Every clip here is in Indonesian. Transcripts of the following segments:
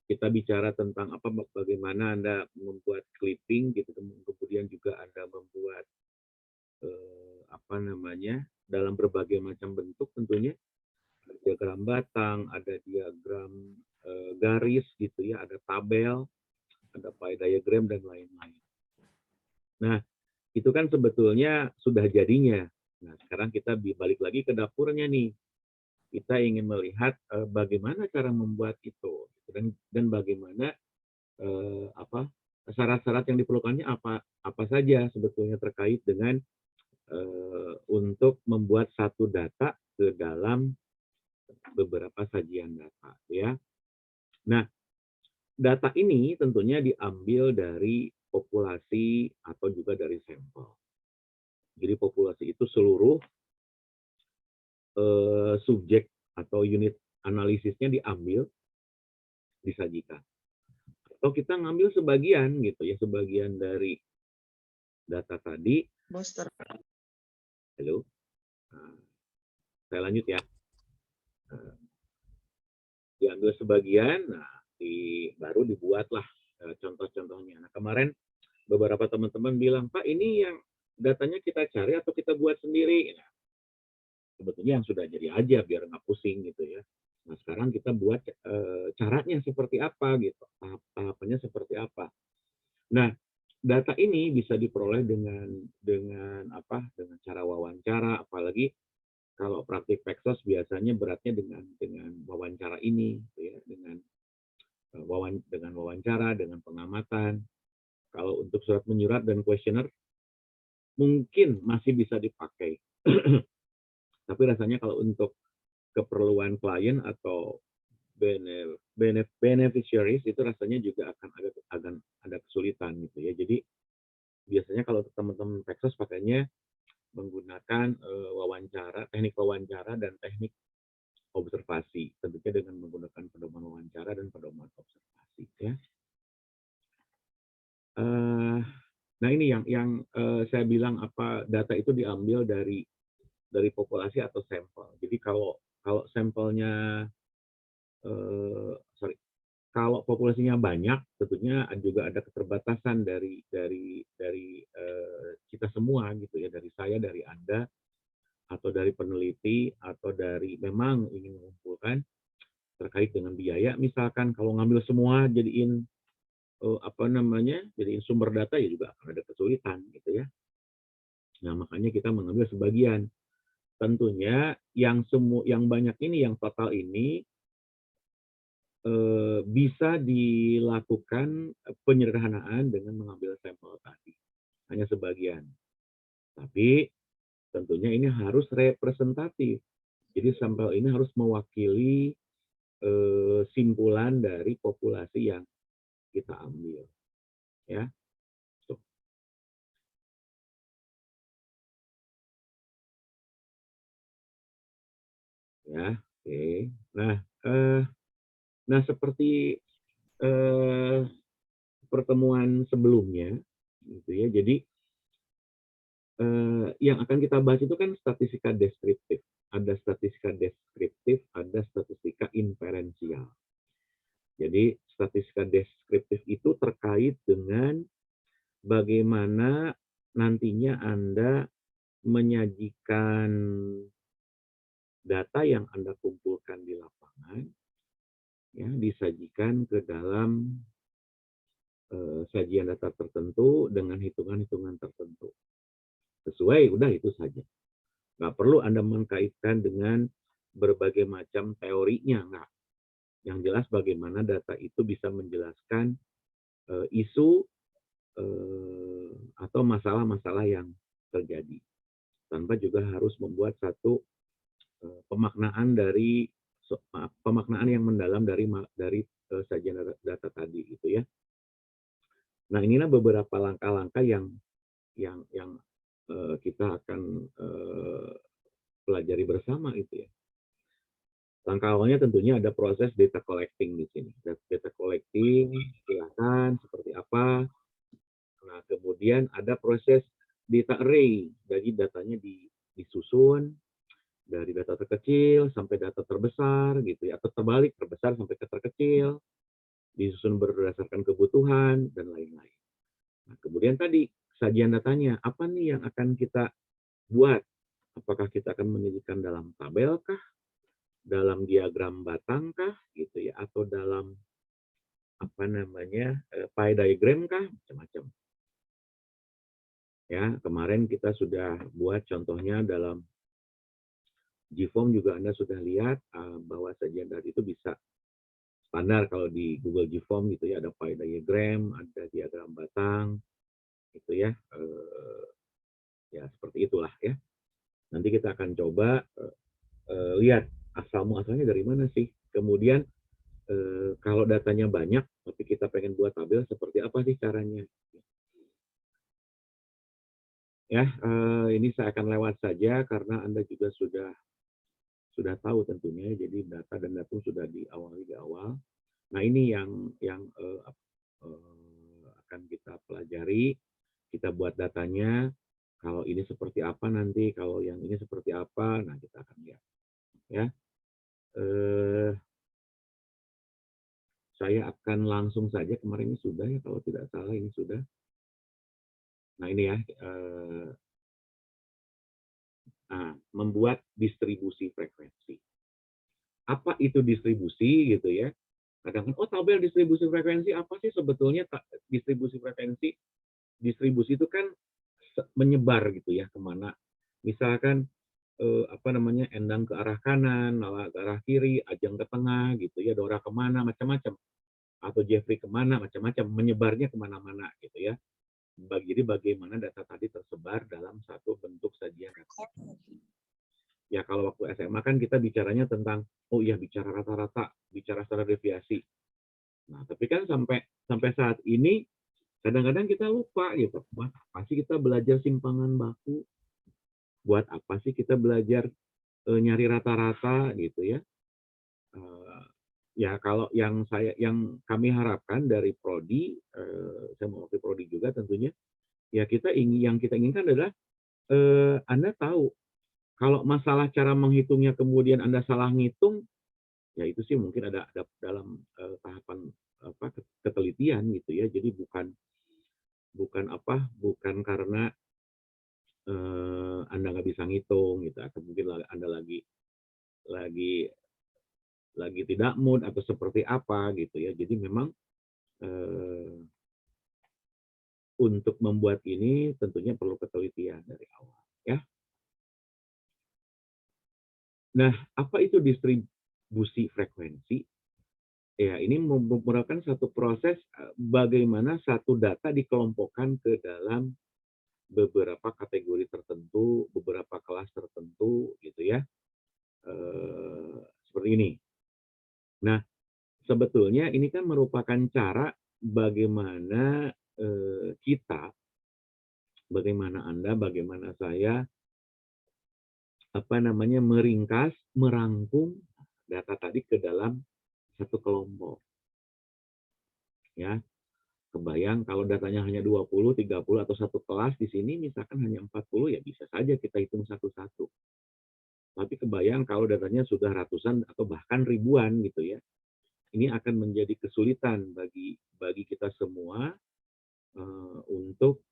kita bicara tentang bagaimana Anda membuat clipping gitu, kemudian juga Anda membuat dalam berbagai macam bentuk tentunya. Ada diagram batang, ada diagram garis gitu ya, ada tabel, ada pie diagram dan lain-lain. Nah, itu kan sebetulnya sudah jadinya. Nah, sekarang kita balik lagi ke dapurnya nih. Kita ingin melihat bagaimana cara membuat itu dan bagaimana syarat-syarat yang diperlukannya apa saja sebetulnya terkait dengan untuk membuat satu data ke dalam beberapa sajian data ya. Nah, data ini tentunya diambil dari populasi atau juga dari sampel. Jadi populasi itu seluruh subjek atau unit analisisnya diambil, disajikan. Atau kita ngambil sebagian gitu ya, sebagian dari data tadi. Booster. Halo, saya lanjut ya. Diambil sebagian, nah baru dibuatlah contoh-contohnya. Nah kemarin beberapa teman-teman bilang, Pak ini yang datanya kita cari atau kita buat sendiri? Nah, sebetulnya yang sudah jadi aja biar nggak pusing gitu ya. Nah sekarang kita buat caranya seperti apa gitu, tahapannya seperti apa. Nah data ini bisa diperoleh dengan cara wawancara, apalagi kalau praktik Peksos biasanya beratnya dengan wawancara ini, gitu ya, dengan wawancara, dengan pengamatan. Kalau untuk surat menyurat dan kuesioner mungkin masih bisa dipakai. Tapi rasanya kalau untuk keperluan klien atau beneficiaries itu rasanya juga akan ada kesulitan gitu ya. Jadi biasanya kalau teman-teman Peksos pakainya menggunakan teknik wawancara dan teknik observasi, tentunya dengan menggunakan pedoman wawancara dan pedoman observasi ya. Nah ini yang saya bilang data itu diambil dari populasi atau sampel. Jadi kalau sampelnya kalau populasinya banyak, tentunya juga ada keterbatasan dari kita semua gitu ya, dari saya, dari Anda, atau dari peneliti, atau dari memang ingin mengumpulkan terkait dengan biaya. Misalkan kalau ngambil semua jadiin jadiin sumber data ya juga akan ada kesulitan gitu ya. Nah makanya kita mengambil sebagian. Tentunya yang banyak ini, yang total ini bisa dilakukan penyederhanaan dengan mengambil sampel tadi, hanya sebagian. Tapi tentunya ini harus representatif. Jadi sampel ini harus mewakili simpulan dari populasi yang kita ambil, ya. Ya, oke. Nah seperti pertemuan sebelumnya, gitu ya. Jadi yang akan kita bahas itu kan statistika deskriptif. Ada statistika deskriptif, ada statistika inferensial. Jadi statistika deskriptif itu terkait dengan bagaimana nantinya Anda menyajikan data yang Anda kumpulkan di lapangan, ya, disajikan ke dalam sajian data tertentu dengan hitungan-hitungan tertentu. Sesuai, udah itu saja. Nggak perlu Anda mengkaitkan dengan berbagai macam teorinya, nggak. Yang jelas bagaimana data itu bisa menjelaskan isu atau masalah-masalah yang terjadi. Tanpa juga harus membuat satu pemaknaan yang mendalam dari sajian data tadi gitu ya. Nah, inilah beberapa langkah-langkah yang kita akan pelajari bersama itu ya. Langkah awalnya tentunya ada proses data collecting di sini. Data collecting, silakan seperti apa. Nah, kemudian ada proses data array. Jadi datanya disusun dari data terkecil sampai data terbesar gitu ya, atau terbalik, terbesar sampai ke terkecil. disusun berdasarkan kebutuhan, dan lain-lain. Nah, kemudian tadi, sajian datanya, apa nih yang akan kita buat? Apakah kita akan menyajikan dalam tabel kah? Dalam diagram batang kah? Gitu ya, atau dalam apa namanya, pie diagram kah? Macam-macam. Ya, kemarin kita sudah buat contohnya dalam GFOAM juga Anda sudah lihat bahwa sajian tadi itu bisa standar kalau di Google GFOAM gitu ya, ada pie diagram, ada diagram batang, gitu ya. Ya seperti itulah ya. Nanti kita akan coba lihat asal muasalnya dari mana sih. Kemudian kalau datanya banyak, tapi kita pengen buat tabel, seperti apa sih caranya? Ya, ini saya akan lewat saja karena Anda juga sudah tahu tentunya, jadi data dan datum sudah diawali di awal. Nah ini yang akan kita pelajari, kita buat datanya, kalau ini seperti apa nanti, kalau yang ini seperti apa, nah kita akan lihat. Ya, saya akan langsung saja, kemarin ini sudah ya, kalau tidak salah ini sudah. Nah ini ya, membuat distribusi frekuensi. Apa itu distribusi gitu ya? Kadang oh tabel distribusi frekuensi apa sih sebetulnya distribusi frekuensi? Distribusi itu kan menyebar gitu ya kemana. Misalkan apa namanya, Endang ke arah kanan, Nala ke arah kiri, Ajeng ke tengah gitu ya, Dora kemana, macam-macam. Atau Jeffrey kemana, macam-macam. Menyebarnya kemana-mana gitu ya. Jadi bagaimana data tadi tersebar dalam satu bentuk sajian data. Ya kalau waktu SMA kan kita bicaranya tentang, oh iya bicara rata-rata, bicara standar deviasi. Nah tapi kan sampai saat ini kadang-kadang kita lupa gitu. Buat apa sih kita belajar simpangan baku? Buat apa sih kita belajar nyari rata-rata gitu ya? Ya kalau yang kami harapkan dari prodi, saya mau wakil prodi juga tentunya, ya yang kita inginkan adalah Anda tahu kalau masalah cara menghitungnya kemudian Anda salah ngitung, ya itu sih mungkin ada dalam tahapan apa ketelitian gitu ya. Jadi bukan karena Anda nggak bisa ngitung gitu, atau mungkin Anda lagi lagi tidak mood atau seperti apa gitu ya. Jadi memang untuk membuat ini tentunya perlu ketelitian dari awal ya. Nah, apa itu distribusi frekuensi? Ya, ini merupakan satu proses bagaimana satu data dikelompokkan ke dalam beberapa kategori tertentu, beberapa kelas tertentu gitu ya. Seperti ini. Nah, sebetulnya ini kan merupakan cara bagaimana kita, bagaimana Anda, bagaimana saya, meringkas, merangkum data tadi ke dalam satu kelompok. Ya, kebayang kalau datanya hanya 20, 30 atau satu kelas di sini misalkan hanya 40, ya bisa saja kita hitung satu-satu. Tapi kebayang kalau datanya sudah ratusan atau bahkan ribuan gitu ya. Ini akan menjadi kesulitan bagi kita semua untuk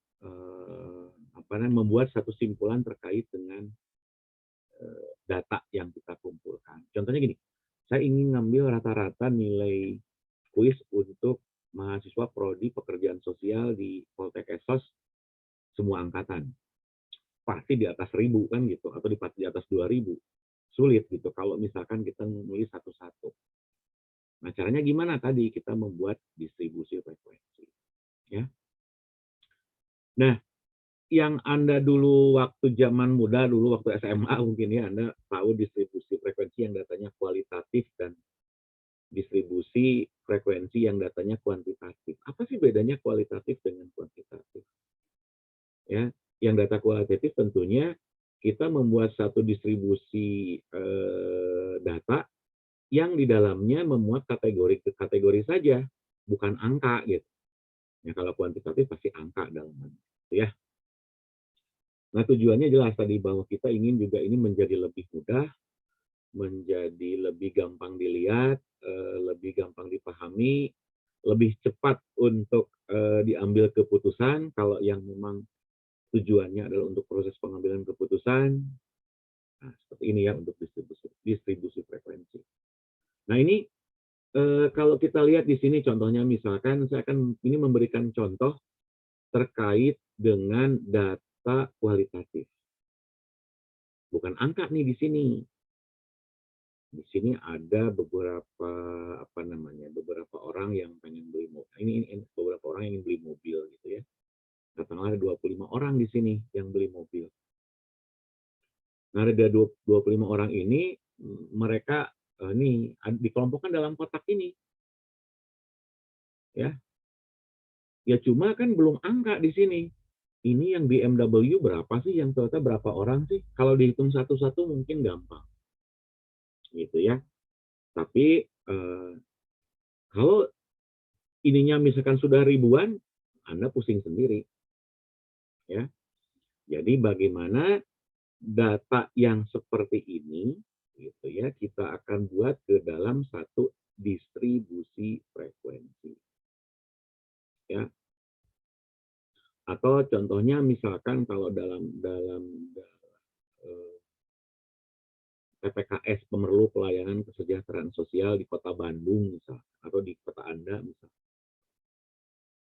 membuat satu simpulan terkait dengan data yang kita kumpulkan. Contohnya gini, saya ingin ngambil rata-rata nilai kuis untuk mahasiswa prodi pekerjaan sosial di Poltek Esos semua angkatan. Pasti di atas 1.000 kan gitu, atau di atas 2.000. Sulit gitu kalau misalkan kita nulis satu-satu. Nah, caranya gimana tadi? Kita membuat distribusi frekuensi. Ya. Nah, yang Anda dulu waktu zaman muda, dulu waktu SMA mungkin ya, Anda tahu distribusi frekuensi yang datanya kualitatif dan distribusi frekuensi yang datanya kuantitatif. Apa sih bedanya kualitatif dengan kuantitatif? Ya, yang data kualitatif tentunya kita membuat satu distribusi data yang di dalamnya memuat kategori saja, bukan angka gitu. Ya, kalau kuantitatif pasti angka dalamnya, ya. Nah, tujuannya jelas tadi bahwa kita ingin juga ini menjadi lebih mudah, menjadi lebih gampang dilihat, lebih gampang dipahami, lebih cepat untuk diambil keputusan kalau yang memang tujuannya adalah untuk proses pengambilan keputusan. Nah, seperti ini ya untuk distribusi frekuensi. Nah, ini kalau kita lihat di sini contohnya, misalkan saya akan ini memberikan contoh terkait dengan data kualitatif. Bukan angka nih di sini. Di sini ada beberapa beberapa orang yang pengen beli mobil. Ini beberapa orang yang ingin beli mobil gitu ya. Katakanlah ada 25 orang di sini yang beli mobil. Nah, ada 25 orang ini mereka ini dikelompokkan dalam kotak ini. Ya. Ya cuma kan belum angka di sini. Ini yang BMW berapa sih, yang Toyota berapa orang sih? Kalau dihitung satu-satu mungkin gampang. Gitu ya. Tapi kalau ininya misalkan sudah ribuan, Anda pusing sendiri. Ya. Jadi bagaimana data yang seperti ini gitu ya kita akan buat ke dalam satu distribusi frekuensi. Ya. Atau contohnya misalkan kalau dalam PPKS, Pemerlu Pelayanan Kesejahteraan Sosial di Kota Bandung misal, atau di kota Anda misal.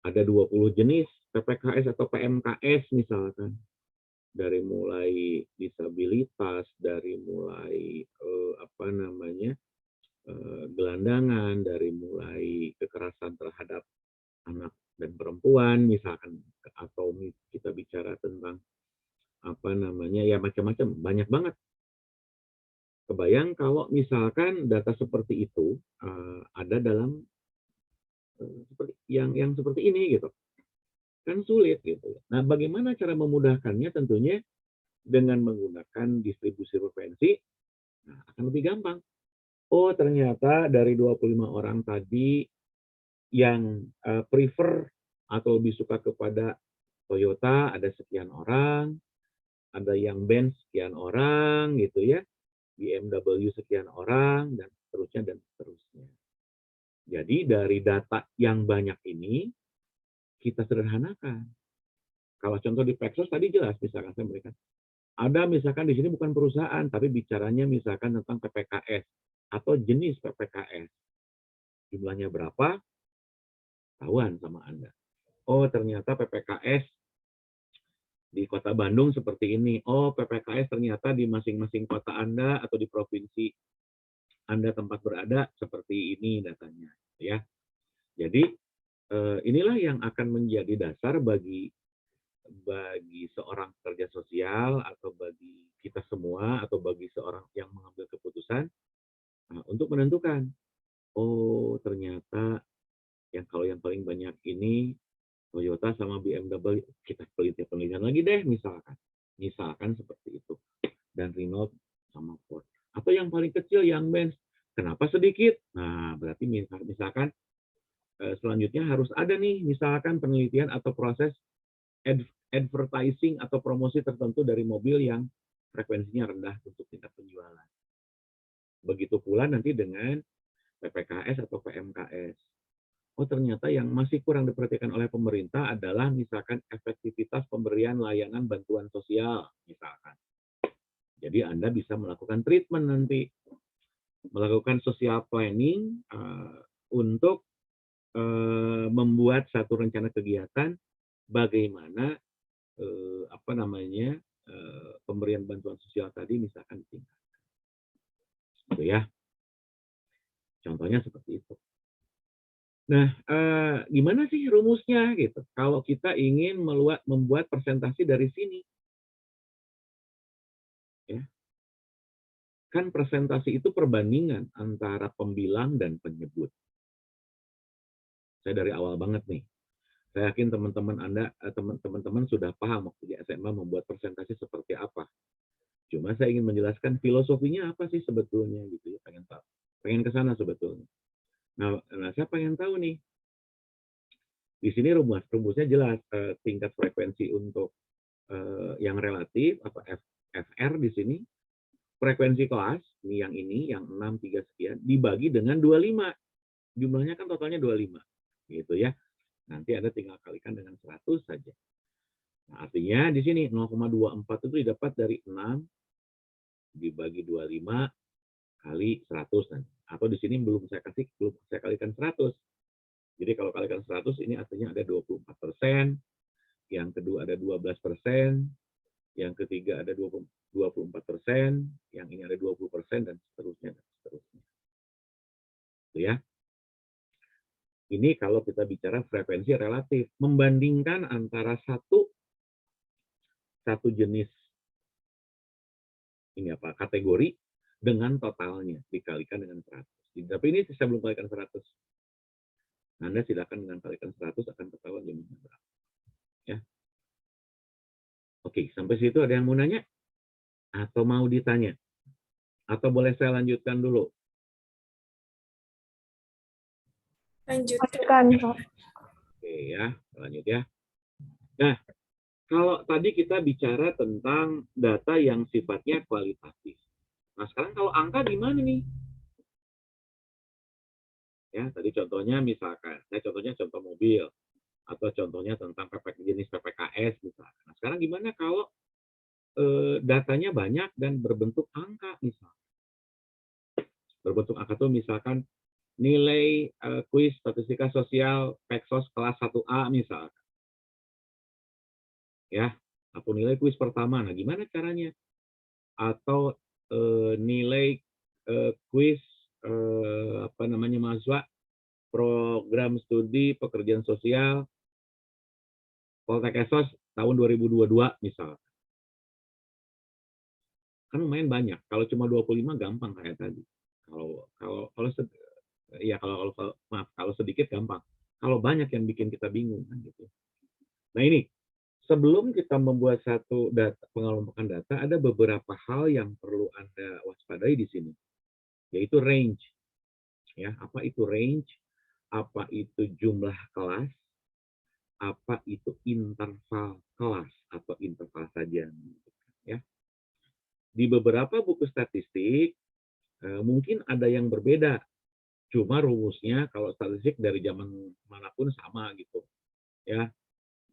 Ada 20 jenis PPKS atau PMKS misalkan. Dari mulai disabilitas, dari mulai gelandangan, dari mulai kekerasan terhadap anak dan perempuan misalkan, atau kita bicara tentang ya macam-macam, banyak banget. Kebayang kalau misalkan data seperti itu ada dalam seperti yang seperti ini gitu, kan sulit gitu. Nah, bagaimana cara memudahkannya? Tentunya dengan menggunakan distribusi frekuensi, nah, akan lebih gampang. Oh, ternyata dari 25 orang tadi yang prefer atau lebih suka kepada Toyota ada sekian orang, ada yang Benz sekian orang gitu ya, BMW sekian orang, dan seterusnya dan seterusnya. Jadi dari data yang banyak ini kita sederhanakan. Kalau contoh di Pexos tadi jelas, misalkan saya berikan. Ada misalkan di sini bukan perusahaan, tapi bicaranya misalkan tentang PPKS atau jenis PPKS. Jumlahnya berapa? Tahuan sama Anda. Oh, ternyata PPKS di Kota Bandung seperti ini. Oh, PPKS ternyata di masing-masing kota Anda atau di provinsi Anda tempat berada seperti ini datanya, ya. Jadi inilah yang akan menjadi dasar bagi seorang pekerja sosial atau bagi kita semua atau bagi seorang yang mengambil keputusan untuk menentukan, oh ternyata kalau yang paling banyak ini Toyota sama BMW, kita penelitian lagi deh misalkan seperti itu, dan Renault sama Ford. Atau yang paling kecil yang Benz, kenapa sedikit? Nah berarti misalkan selanjutnya harus ada nih misalkan penelitian atau proses advertising atau promosi tertentu dari mobil yang frekuensinya rendah untuk tingkat penjualan. Begitu pula nanti dengan PPKS atau PMKS. Oh ternyata yang masih kurang diperhatikan oleh pemerintah adalah misalkan efektivitas pemberian layanan bantuan sosial misalkan. Jadi Anda bisa melakukan treatment nanti, melakukan social planning untuk membuat satu rencana kegiatan bagaimana pemberian bantuan sosial tadi misalkan ditingkatkan. Gitu ya. Contohnya seperti itu. Nah, gimana sih rumusnya gitu? Kalau kita ingin membuat presentasi dari sini, ya, kan presentasi itu perbandingan antara pembilang dan penyebut. Saya dari awal banget nih. Saya yakin teman-teman sudah paham waktu di SMA membuat presentasi seperti apa. Cuma saya ingin menjelaskan filosofinya apa sih sebetulnya gitu ya, pengen ke sana sebetulnya. Nah, saya pengen tahu nih. Di sini rumusnya jelas, tingkat frekuensi untuk yang relatif atau FR di sini, frekuensi kelas yang 6 3 sekian dibagi dengan 25. Jumlahnya kan totalnya 25. gitu ya. Nanti Anda tinggal kalikan dengan 100 saja. Nah, artinya di sini 0,24 itu didapat dari 6 dibagi 25 kali 100 nanti. Atau di sini belum saya kalikan 100. Jadi kalau kalikan 100 ini artinya ada 24%, yang kedua ada 12%, yang ketiga ada 24%, yang ini ada 20%, dan seterusnya dan seterusnya. Itu ya. Ini kalau kita bicara frekuensi relatif, membandingkan antara satu jenis ini apa kategori dengan totalnya dikalikan dengan 100. Tapi ini saya belum kalikan 100. Anda silakan dengan kalikan 100 akan ketahuan jumlahnya berapa. Ya. Oke, sampai situ ada yang mau nanya? Atau mau ditanya? Atau boleh saya lanjutkan dulu? Lanjutkan, Pak. Oke ya, lanjut ya. Nah, kalau tadi kita bicara tentang data yang sifatnya kualitatif. Nah, sekarang kalau angka gimana nih? Ya, tadi contohnya misalkan, contohnya contoh mobil, atau contohnya tentang jenis PPKS misalkan. Nah, sekarang gimana kalau datanya banyak dan berbentuk angka misalkan? Berbentuk angka itu misalkan nilai kuis statistika sosial Peksos kelas 1A misalkan. Ya, atau nilai kuis pertama. Nah, gimana caranya? Atau nilai kuis mahasiswa program studi pekerjaan sosial Poltek Esos tahun 2022 misal. Kan lumayan banyak. Kalau cuma 25 gampang kayak tadi. Kalau sedikit gampang. Kalau banyak yang bikin kita bingung kan gitu. Nah, ini sebelum kita membuat satu pengelompokan data, ada beberapa hal yang perlu Anda waspadai di sini, yaitu range. Ya, apa itu range? Apa itu jumlah kelas? Apa itu interval kelas atau interval saja? Ya. Di beberapa buku statistik mungkin ada yang berbeda. Cuma rumusnya kalau statistik dari zaman manapun sama gitu. Ya,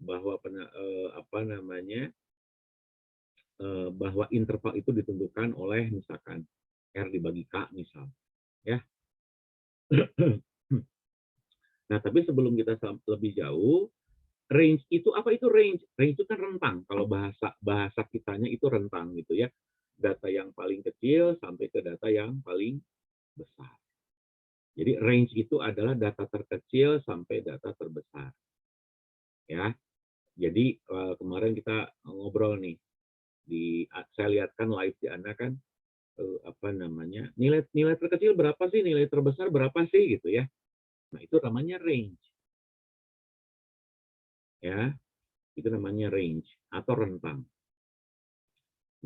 bahwa bahwa interval itu ditentukan oleh misalkan R dibagi K misal. Ya. Nah, tapi sebelum kita lebih jauh, range itu apa itu range? Range itu kan rentang. Kalau bahasa kitanya itu rentang gitu ya. Data yang paling kecil sampai ke data yang paling besar. Jadi range itu adalah data terkecil sampai data terbesar. Ya. Jadi kemarin kita ngobrol nih, saya lihatkan live di Anda kan nilai terkecil berapa sih, nilai terbesar berapa sih gitu ya. Nah, itu namanya range. Ya. Itu namanya range atau rentang.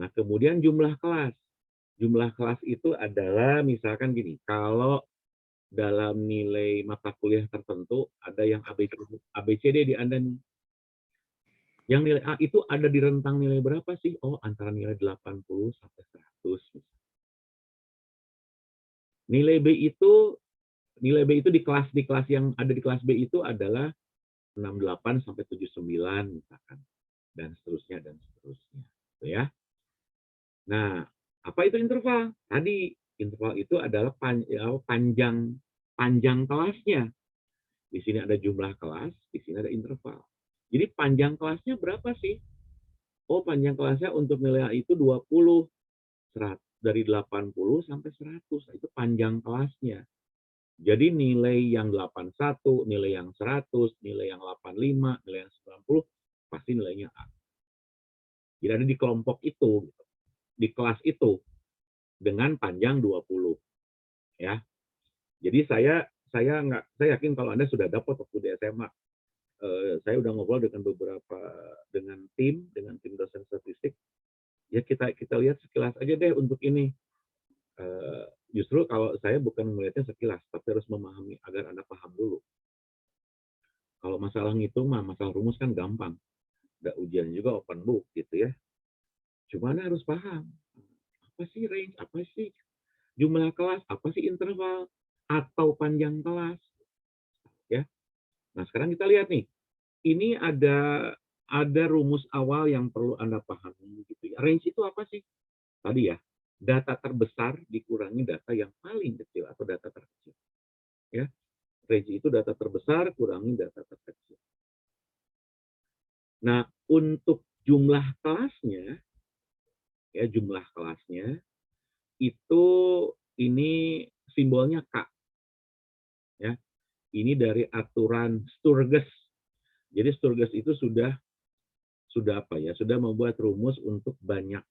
Nah, kemudian jumlah kelas. Jumlah kelas itu adalah misalkan gini, kalau dalam nilai mata kuliah tertentu ada yang ABCD di Anda nih. Yang nilai A itu ada di rentang nilai berapa sih? Oh, antara nilai 80 sampai 100. Nilai B itu di kelas yang ada di kelas B itu adalah 68 sampai 79 misalkan, dan seterusnya dan seterusnya. Gitu ya. Nah, apa itu interval? Tadi interval itu adalah panjang kelasnya. Di sini ada jumlah kelas, di sini ada interval. Jadi panjang kelasnya berapa sih? Oh, panjang kelasnya untuk nilai A itu 20, dari 80 sampai 100. Itu panjang kelasnya. Jadi nilai yang 81, nilai yang 100, nilai yang 85, nilai yang 90, pasti nilainya A. Jadi ada di kelompok itu, di kelas itu, dengan panjang 20. Ya. Jadi saya yakin kalau Anda sudah dapat waktu di SMA, saya udah ngobrol dengan tim dosen statistik. Ya kita lihat sekilas aja deh untuk ini. Justru kalau saya bukan melihatnya sekilas, tapi harus memahami agar Anda paham dulu. Kalau masalah ngitung mah, masalah rumus kan gampang. Ada ujian juga open book gitu ya. Cuma Anda harus paham. Apa sih range? Apa sih jumlah kelas? Apa sih interval? Atau panjang kelas? Ya. Nah, sekarang kita lihat nih. Ini ada rumus awal yang perlu Anda pahami gitu ya. Range itu apa sih? Tadi ya, data terbesar dikurangi data yang paling kecil atau data terkecil. Ya, range itu data terbesar kurangi data terkecil. Nah, untuk jumlah kelasnya, ya jumlah kelasnya itu ini simbolnya K. Ya, ini dari aturan Sturges. Jadi Sturges itu sudah apa ya? Sudah membuat rumus untuk banyak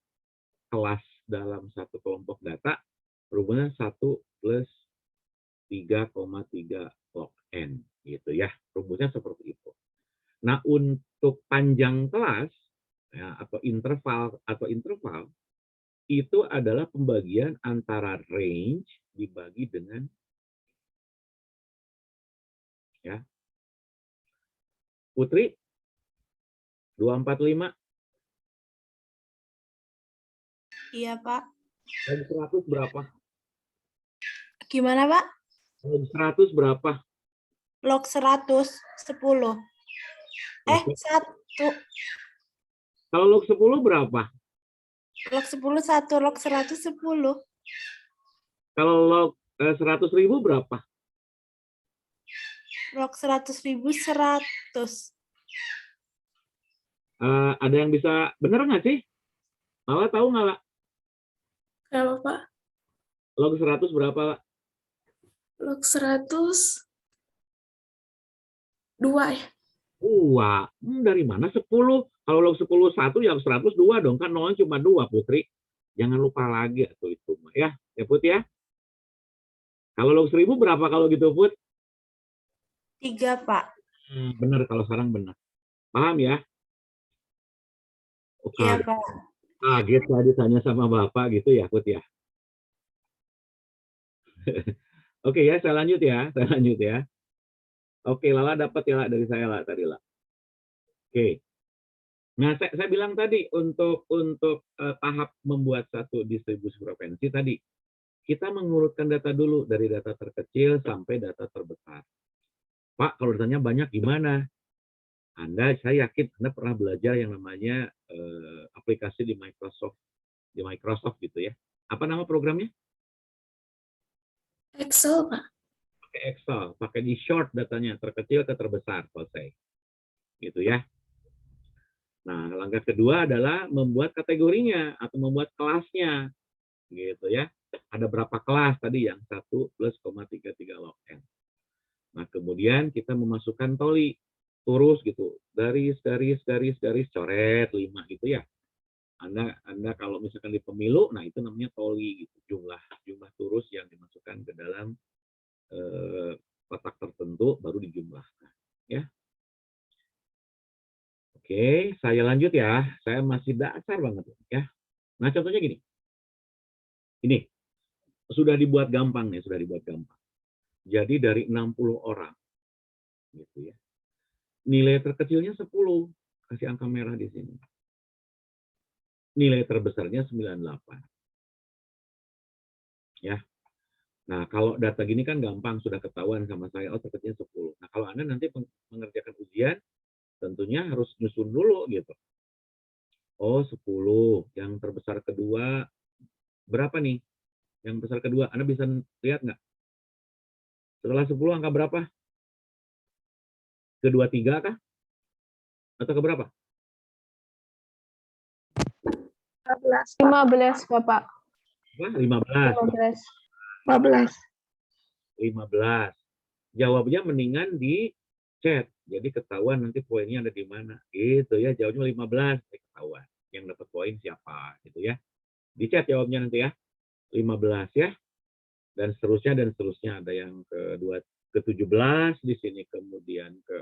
kelas dalam satu kelompok data. Rumusnya 1 plus 3,3 log n gitu ya. Rumusnya seperti itu. Nah, untuk panjang kelas ya, atau interval itu adalah pembagian antara range dibagi dengan ya. Putri 245 Iya, Pak. log 100 berapa? Gimana, Pak? Log 100 berapa? Log 100, 10. Oke. 1. Kalau log 10 berapa? Log 10, 1. Log 100, 10. Kalau log 100.000 berapa? Log 100.000, 100. Ada yang bisa bener nggak sih? Mala tahu nggak, lah? Berapa, Pak? Log 100 berapa, lah? Log 100, 2 ya? Dari mana 10? Kalau log 10 1 ya 100 2 dong, kan nolnya cuma 2, Putri. Jangan lupa lagi atau itu ya. Ya, Put ya. Kalau log 1000 berapa kalau gitu, Put? 3, Pak. Benar, kalau sekarang benar. Paham ya? Oh, Iya, Pak. kaget tadi tanya sama Bapak gitu ya, Put ya. Oke ya, saya lanjut ya. Oke, Lala dapat ya, lah, dari saya, lah, tadi, lah. Oke. Nah, saya bilang tadi untuk tahap membuat satu distribusi frekuensi tadi, kita mengurutkan data dulu dari data terkecil sampai data terbesar. Pak, kalau datanya banyak gimana? Saya yakin Anda pernah belajar yang namanya aplikasi di Microsoft gitu ya. Apa nama programnya? Excel, Pak. Pakai Excel, pakai di short datanya, terkecil ke terbesar, selesai. Gitu ya. Nah, langkah kedua adalah membuat kategorinya atau membuat kelasnya. Gitu ya. Ada berapa kelas tadi yang 1 plus 0,33 log n. Nah, kemudian kita memasukkan toli. Terus gitu. Garis, coret 5 gitu ya. Anda kalau misalkan di pemilu, nah itu namanya toli gitu. Jumlah turus yang dimasukkan ke dalam kotak tertentu baru dijumlahkan. Ya. Oke, saya lanjut ya. Saya masih dasar banget ya. Nah, contohnya gini. Ini sudah dibuat gampang nih, Jadi dari 60 orang gitu ya. Nilai terkecilnya 10, kasih angka merah di sini. Nilai terbesarnya 98. Ya. Nah, kalau data gini kan gampang, sudah ketahuan sama saya, oh terkecilnya 10. Nah, kalau Anda nanti mengerjakan ujian, tentunya harus nyusun dulu gitu. Oh, 10. Yang terbesar kedua berapa nih? Yang besar kedua, Anda bisa lihat nggak? Setelah 10 angka berapa? Kedua 3 kah? Atau ke berapa? 15, Bapak. 15. 15. Jawabnya mendingan di chat. Jadi ketahuan nanti poinnya ada di mana. Gitu ya, jawabnya 15. Ketahuan. Yang dapat poin siapa gitu ya. Di chat jawabnya nanti ya. 15 ya. Dan seterusnya. Ada yang ke-17 di sini, kemudian ke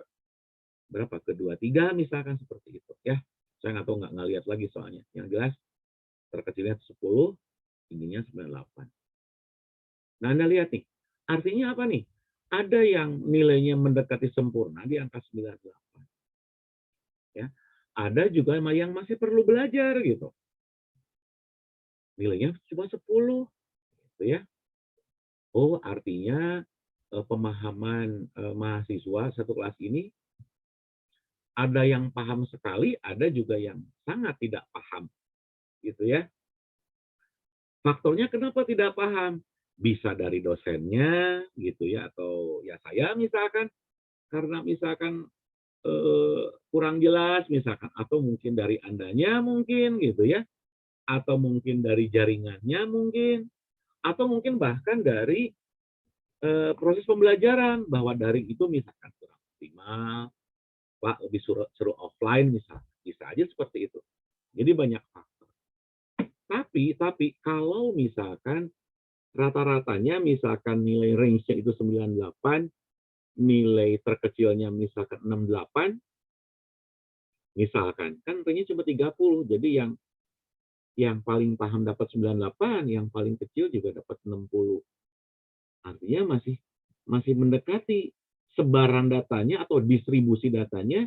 berapa? Ke-23 misalkan seperti itu ya. Saya nggak lihat lagi soalnya. Yang jelas terkecilnya 10, tingginya 98. Nah, Anda lihat nih. Artinya apa nih? Ada yang nilainya mendekati sempurna di angka 98. Ya. Ada juga yang masih perlu belajar gitu. Nilainya cuma 10 gitu ya. Oh, artinya pemahaman mahasiswa satu kelas ini, ada yang paham sekali, ada juga yang sangat tidak paham, gitu ya. Faktornya kenapa tidak paham? Bisa dari dosennya, gitu ya, atau ya saya misalkan, karena misalkan kurang jelas misalkan, atau mungkin dari andanya mungkin, gitu ya, atau mungkin dari jaringannya mungkin, atau mungkin bahkan dari proses pembelajaran, bahwa daring itu misalkan kurang optimal, Pak lebih seru offline misalnya, bisa aja seperti itu. Jadi banyak faktor. Tapi kalau misalkan rata-ratanya misalkan nilai range-nya itu 98, nilai terkecilnya misalkan 68, misalkan, kan range-nya cuma 30, jadi yang paling paham dapat 98, yang paling kecil juga dapat 60. Artinya masih mendekati sebaran datanya atau distribusi datanya,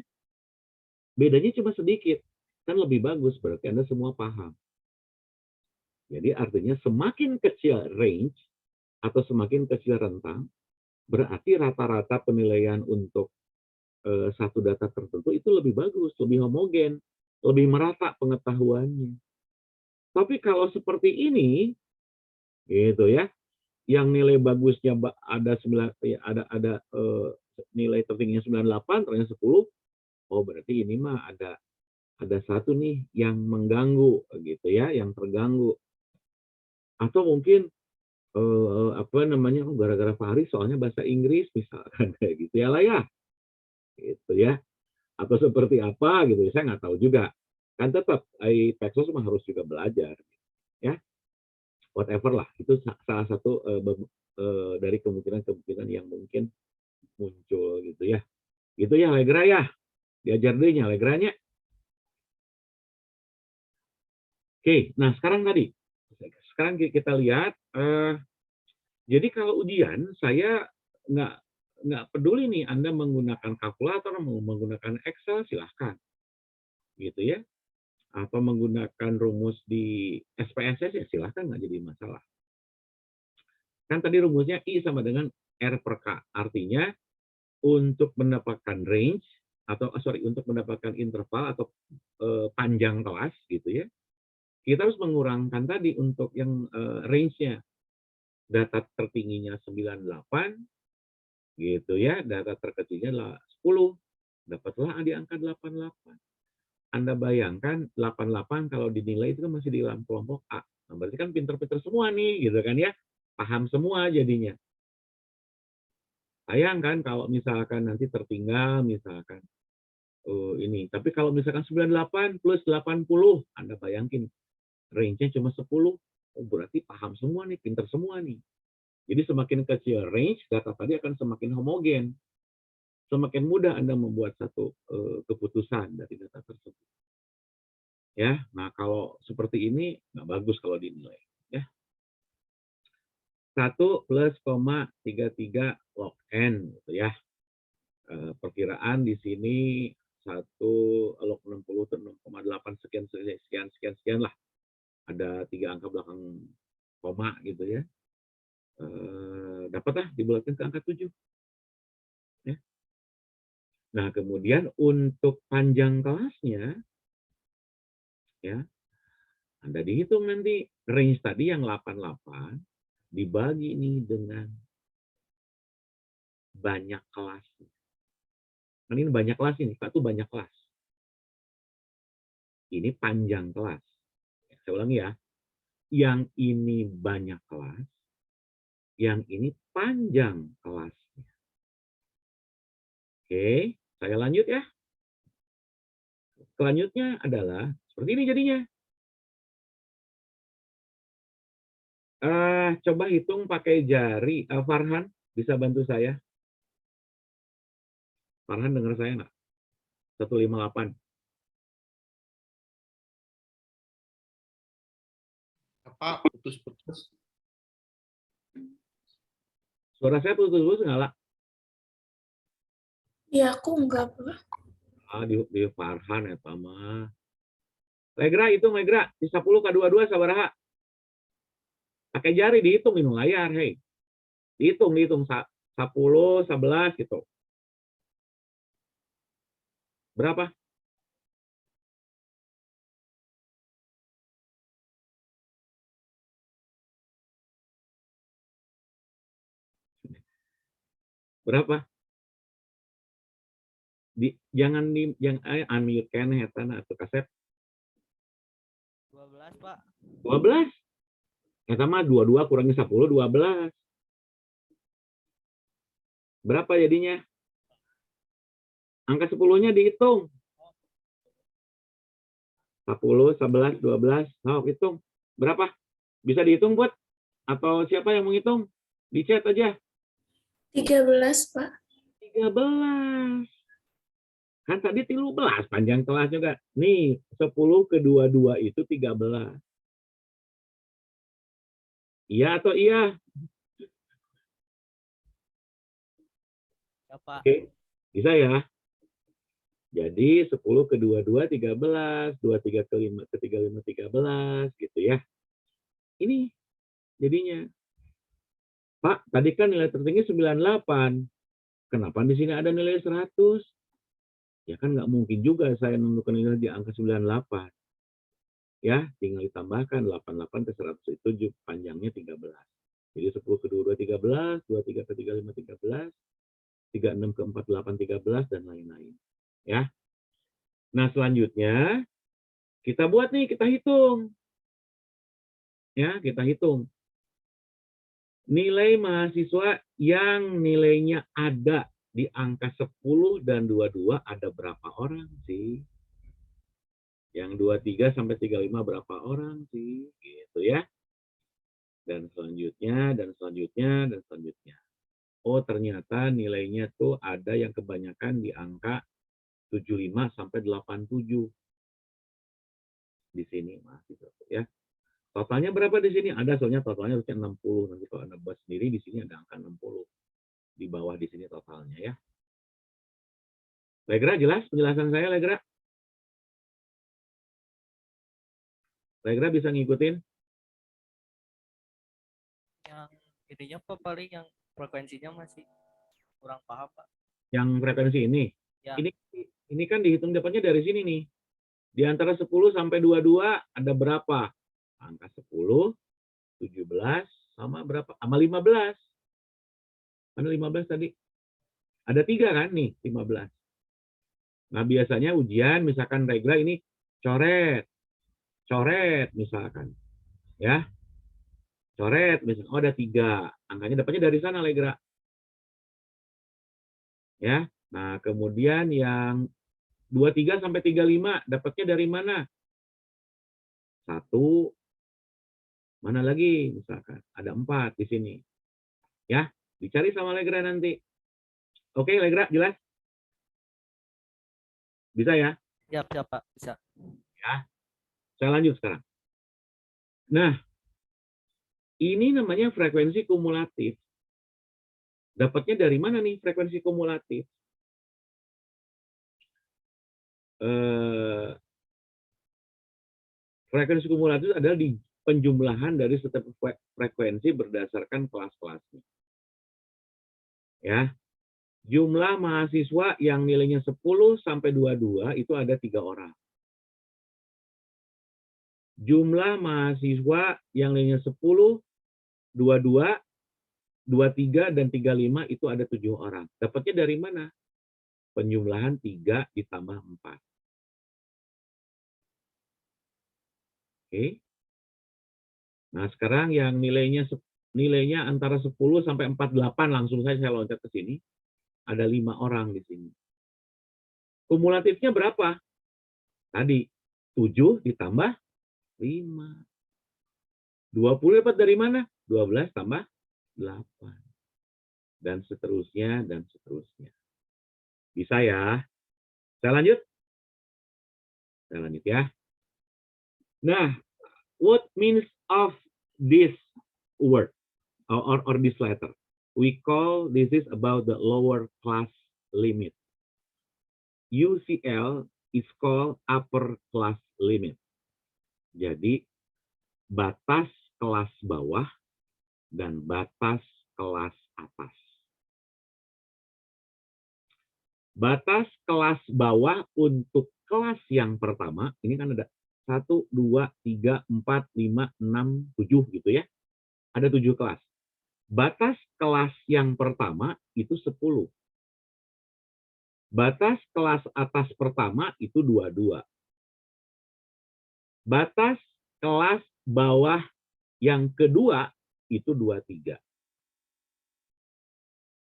bedanya cuma sedikit. Kan lebih bagus, berarti Anda semua paham. Jadi artinya semakin kecil range atau semakin kecil rentang, berarti rata-rata penilaian untuk satu data tertentu itu lebih bagus, lebih homogen, lebih merata pengetahuannya. Tapi kalau seperti ini, gitu ya, yang nilai bagusnya ada nilai tertingginya 98, ternyata 10, oh berarti ini mah ada satu nih yang mengganggu, gitu ya, yang terganggu. Atau mungkin apa namanya, gara-gara Fahri soalnya bahasa Inggris misalkan, kayak gitu ya lah ya, gitu ya. Atau seperti apa gitu, saya nggak tahu juga. Kan tetap Pexos mah harus juga belajar, ya. Whatever lah, itu salah satu dari kemungkinan-kemungkinan yang mungkin muncul gitu ya. Gitu ya, Legra ya. Diajar deh nya Legranya. Oke, nah sekarang kita lihat, jadi kalau ujian saya nggak peduli nih Anda menggunakan kalkulator, menggunakan Excel, silahkan, gitu ya. Atau menggunakan rumus di SPSS, ya silahkan, nggak jadi masalah. Kan tadi rumusnya I sama dengan R per K, artinya untuk mendapatkan range, untuk mendapatkan interval atau panjang kelas, gitu ya, kita harus mengurangkan tadi untuk yang range-nya. Data tertingginya 98, gitu ya, data terkecilnya 10, dapatlah di angka 88. Anda bayangkan 88 kalau dinilai itu kan masih di dalam kelompok A. Nah, berarti kan pinter-pinter semua nih, gitu kan ya. Paham semua jadinya. Bayangkan kalau misalkan nanti tertinggal misalkan ini. Tapi kalau misalkan 98 plus 80, Anda bayangin range-nya cuma 10, oh berarti paham semua nih, pinter semua nih. Jadi semakin kecil range, data tadi akan semakin homogen. Semakin mudah Anda membuat satu keputusan dari data tersebut. Ya, nah kalau seperti ini nggak bagus kalau dinilai. Ya, 1 plus 33 log n, gitu ya. Perkiraan di sini 1 log 60 itu 6,8 sekian lah. Ada 3 angka belakang koma gitu ya. Dapatlah dibulatkan ke angka 7. Ya. Nah, kemudian untuk panjang kelasnya, ya, Anda dihitung nanti range tadi yang 88 dibagi ini dengan banyak kelas. Kan ini banyak kelas ini, satu banyak kelas. Ini panjang kelas. Saya ulangi ya. Yang ini banyak kelas, yang ini panjang kelasnya. Oke, saya lanjut ya. Selanjutnya adalah seperti ini jadinya. Coba hitung pakai jari. Farhan, bisa bantu saya? Farhan dengar saya nggak? 158. Apa putus-putus? Suara saya putus-putus nggak lah? Ya, aku enggak, Pak. Di Farhan ya, Tama. Legra, hitung Legra. Di 10 ke 22 sabaraha. Pakai jari dihitung ini layar, hei. Dihitung. 10, 11 gitu. Berapa? Berapa? Jangan unmute keneh eta atau kaset. 12, Pak. 12. Eta mah 22 kurangi 10, 12. Berapa jadinya? Angka 10-nya dihitung. 10, 11, 12. Nah, hitung. Berapa? Bisa dihitung, buat? Atau siapa yang menghitung? Di chat aja. 13, Pak. 13. Kan tadi 13 panjang kelas juga. Nih, 10 ke 22 itu 13. Iya atau iya? Ya, Pak. Oke. Bisa ya? Jadi 10 ke 22 13, 23 ke 5 ke 35 13 gitu ya. Ini jadinya. Pak, tadi kan nilai tertinggi 98. Kenapa di sini ada nilai 100? Ya kan nggak mungkin juga saya menentukan nilai di angka 98. Ya, tinggal ditambahkan 88 ke 100 itu panjangnya 13. Jadi 10 ke 22 13, 23 ke 35 13, 36 ke 48 13 dan lain-lain. Ya. Nah, selanjutnya kita buat nih, kita hitung. Ya, kita hitung. Nilai mahasiswa yang nilainya ada di angka 10 dan 22 ada berapa orang sih? Yang 23 sampai 35 berapa orang sih? Gitu ya. Dan selanjutnya, dan selanjutnya, dan selanjutnya. Oh, ternyata nilainya tuh ada yang kebanyakan di angka 75 sampai 87. Di sini mahasiswa ya. Totalnya berapa di sini? Ada soalnya totalnya harusnya 60. Nanti kalau Anda buat sendiri di sini ada angka 60. Di bawah di sini totalnya ya. Legra jelas penjelasan saya, Legra? Legra bisa ngikutin? Yang ininya, Pak, paling yang frekuensinya masih kurang paham, Pak. Yang frekuensi ini. Ya. Ini kan dihitung dapatnya dari sini nih. Di antara 10 sampai 22 ada berapa? Angka 10, 17, sama berapa? Sama 15. Mana 15 tadi? Ada 3 kan nih, 15. Nah, biasanya ujian, misalkan Legra ini coret. Coret misalkan. Ya. Coret, misalkan, oh ada 3. Angkanya dapatnya dari sana, Legra. Ya. Nah, kemudian yang 23 sampai 35 dapatnya dari mana? 1, mana lagi misalkan? Ada 4 di sini. Ya, dicari sama Legra nanti. Oke, Legra, jelas? Bisa ya? Ya, Pak, bisa. Ya. Saya lanjut sekarang. Nah, ini namanya frekuensi kumulatif. Dapatnya dari mana nih frekuensi kumulatif? Frekuensi kumulatif adalah di penjumlahan dari setiap frekuensi berdasarkan kelas-kelasnya. Ya. Jumlah mahasiswa yang nilainya 10 sampai 22 itu ada 3 orang. Jumlah mahasiswa yang nilainya 10, 22, 23, dan 35 itu ada 7 orang. Dapatnya dari mana? Penjumlahan 3 ditambah 4. Oke. Nah, sekarang yang nilainya antara 10 sampai 48, langsung saja saya loncat ke sini. Ada 5 orang di sini. Kumulatifnya berapa? Tadi 7 ditambah 5. 20 dapat dari mana? 12 tambah 8. Dan seterusnya, dan seterusnya. Bisa ya? Saya lanjut? Saya lanjut ya. Nah, what means of this word or this letter? We call this is about the lower class limit. UCL is called upper class limit. Jadi, batas kelas bawah dan batas kelas atas. Batas kelas bawah untuk kelas yang pertama, ini kan ada 1, 2, 3, 4, 5, 6, 7 gitu ya. Ada 7 kelas. Batas kelas yang pertama itu 10. Batas kelas atas pertama itu 22. Batas kelas bawah yang kedua itu 23.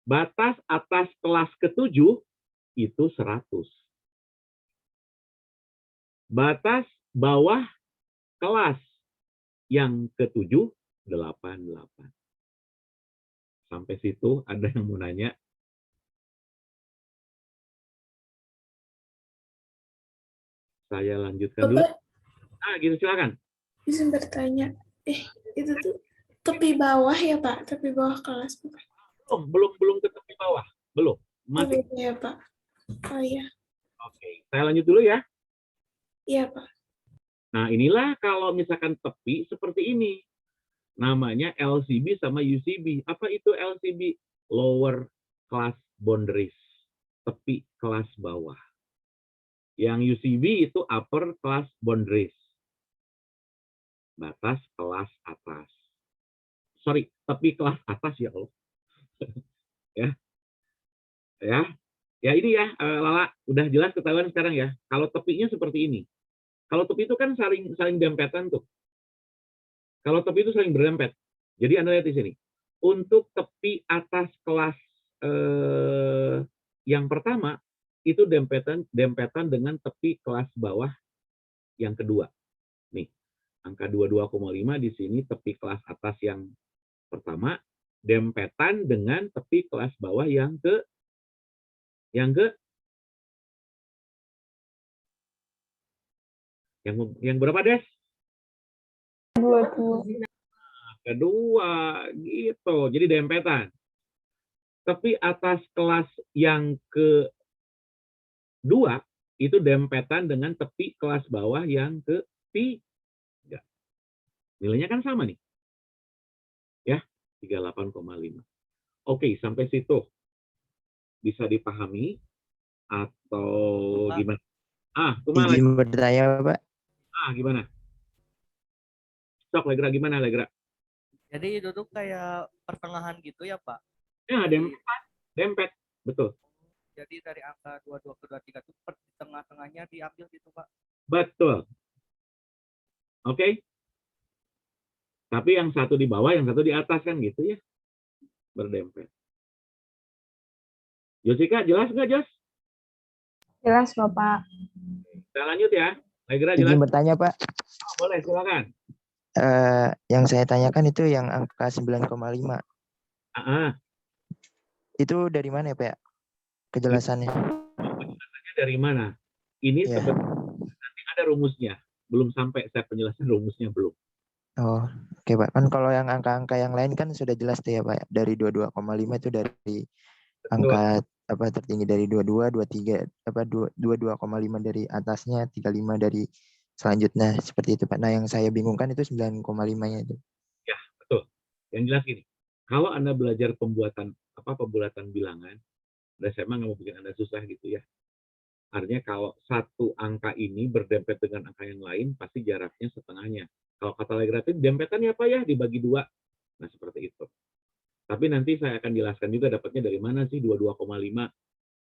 Batas atas kelas ketujuh itu 100. Batas bawah kelas yang ketujuh 88. Sampai situ ada yang mau nanya? Saya lanjutkan dulu. Bapak Gitu silakan. bisa bertanya. Itu tuh tepi bawah ya Pak? Tepi bawah kelas Pak? Belum ke tepi bawah. Belum. Masih. Oh, ya Pak. Oh iya. Oke, saya lanjut dulu ya. Iya Pak. Nah, inilah kalau misalkan tepi seperti ini. Namanya LCB sama UCB. Apa itu LCB? Lower class boundaries. Tepi kelas bawah. Yang UCB itu upper class boundaries. Batas kelas atas. Sorry, tepi kelas atas ya Allah. Ya ini ya, Lala, udah jelas ketahuan sekarang ya. Kalau tepinya seperti ini. Kalau tepi itu kan saling dempetan tuh. Kalau tepi itu saling berdempet. Jadi Anda lihat di sini. Untuk tepi atas kelas yang pertama itu dempetan dengan tepi kelas bawah yang kedua. Nih, angka 22,5 di sini tepi kelas atas yang pertama dempetan dengan tepi kelas bawah yang ke yang berapa, Des? 22. Kedua, gitu. Jadi dempetan. Tapi atas kelas yang kedua itu dempetan dengan tepi kelas bawah yang ketiga. Nilainya kan sama nih. Ya, 38,5. Oke, sampai situ bisa dipahami atau Pak, gimana? Gimana? Izin bertanya, Pak. Gimana? Sok, Legra, gimana, Legra? jadi itu tuh kayak pertengahan gitu ya Pak? Ya, Jadi, dempet. Betul. jadi dari angka 22 ke 23 itu per di tengah-tengahnya diambil gitu Pak? Betul. Oke? Tapi yang satu di bawah, yang satu di atas kan gitu ya. Berdempet. Jessica, jelas nggak, Jos? Jelas Bapak. Kita lanjut ya. Legra jelas? Izin bertanya, Pak. Boleh, silakan. Yang saya tanyakan itu yang angka 9,5. Itu dari mana ya, Pak? Kejelasannya. Dari mana? Ini Ya. sebetulnya nanti ada rumusnya. Belum sampai saya penjelasan rumusnya belum. Oh, oke, Pak. Kan kalau yang angka-angka yang lain kan sudah jelas tuh ya, Pak. Dari 22,5 itu dari angka tertinggi dari 22, 23, 22,5 dari atasnya, 35 dari selanjutnya, seperti itu, Pak. Nah, yang saya bingungkan itu 9,5-nya itu. Ya, betul. Yang jelas gini. Kalau Anda belajar pembuatan bilangan, dan saya emang nggak mau bikin Anda susah gitu ya. Artinya kalau satu angka ini berdempet dengan angka yang lain, pasti jaraknya setengahnya. Kalau kata Legratif, dempetannya apa ya? Dibagi 2. Nah, seperti itu. Tapi nanti saya akan jelaskan juga dapatnya dari mana sih 22,5.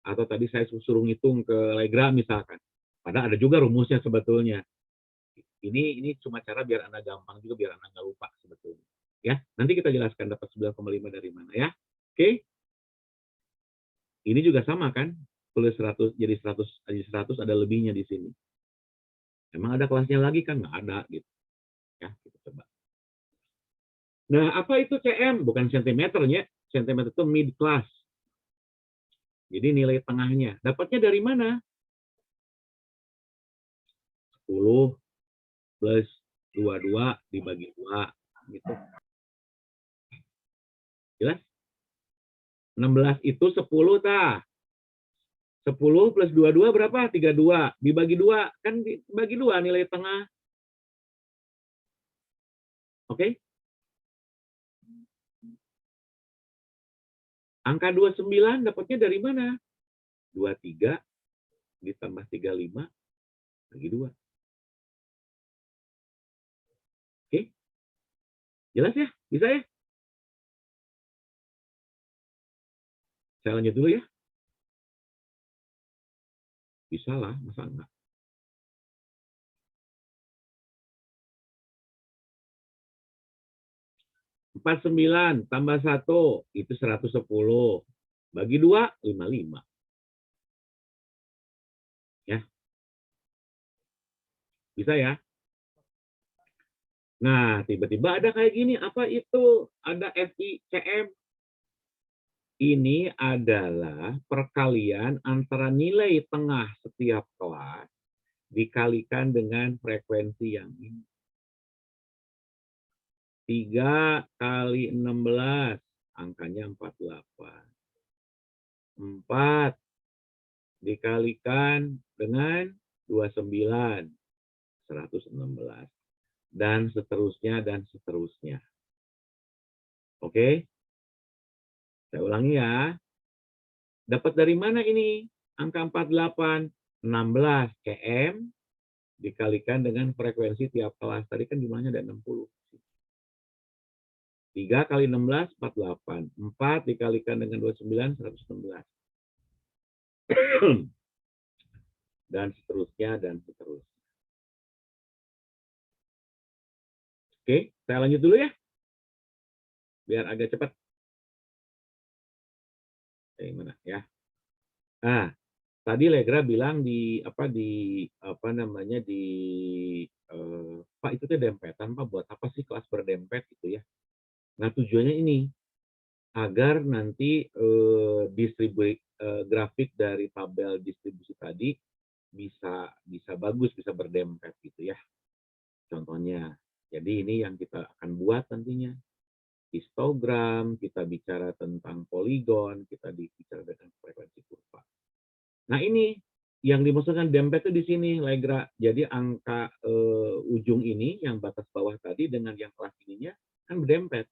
Atau tadi saya suruh ngitung ke Legra misalkan. Padahal ada juga rumusnya sebetulnya. Ini cuma cara biar Anda gampang juga, biar Anda nggak lupa sebetulnya. Ya, nanti kita jelaskan dapat 9,5 dari mana ya. Oke. Ini juga sama kan? Tulis 100 jadi 100 ada lebihnya di sini. Emang ada kelasnya lagi kan? Nggak ada gitu. Ya, kita coba. Nah, apa itu CM? Bukan sentimeternya. Sentimeter itu mid class. Jadi nilai tengahnya. Dapatnya dari mana? 10 plus 22 dibagi 2. Gitu. Jelas? 16 itu 10 tah. 10 plus 22 berapa? 32. Dibagi 2. Kan dibagi 2 nilai tengah. Oke? Angka 29 dapatnya dari mana? 23 ditambah 35 bagi 2. Oke? Jelas ya? Bisa ya? Saya lanjut dulu ya. Bisa lah, masa enggak? Empat 9 tambah 1 itu 110. Bagi 2, 55. Ya. Bisa ya? Nah, tiba-tiba ada kayak gini. Apa itu? Ada FICM. Ini adalah perkalian antara nilai tengah setiap kelas dikalikan dengan frekuensi yang ini. 3 kali 16, angkanya 48. 4 dikalikan dengan 29, 116. Dan seterusnya, dan seterusnya. Oke? Saya ulangi ya. Dapat dari mana ini? Angka 48, 16 km dikalikan dengan frekuensi tiap kelas. Tadi kan jumlahnya ada 60. 3 kali 16, 48. 4 dikalikan dengan 29, 116. Dan seterusnya, dan seterusnya. Oke, saya lanjut dulu ya. Biar agak cepat. Mana ya? Nah, tadi Legra bilang Pak itu tuh dempetan Pak, buat apa sih kelas berdempet gitu ya. Nah, tujuannya ini agar nanti grafik dari tabel distribusi tadi bisa bagus, bisa berdempet gitu ya. Contohnya. Jadi ini yang kita akan buat nantinya. Histogram, kita bicara tentang poligon, kita bicara dengan frekuensi kurva. Nah, ini yang dimaksudkan dempet itu di sini, Legra. Jadi angka ujung ini, yang batas bawah tadi dengan yang kelas ininya kan berdempet.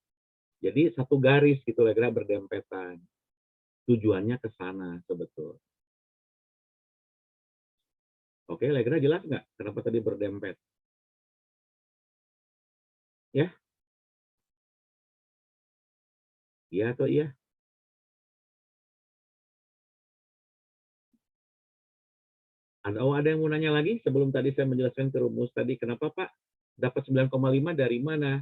Jadi satu garis gitu, Legra, berdempetan. Tujuannya ke sana sebetulnya. Oke, Legra jelas nggak kenapa tadi berdempet? Ya? Iya atau iya? Ada yang mau nanya lagi sebelum tadi saya menjelaskan ke rumus tadi, kenapa Pak dapat 9,5 dari mana?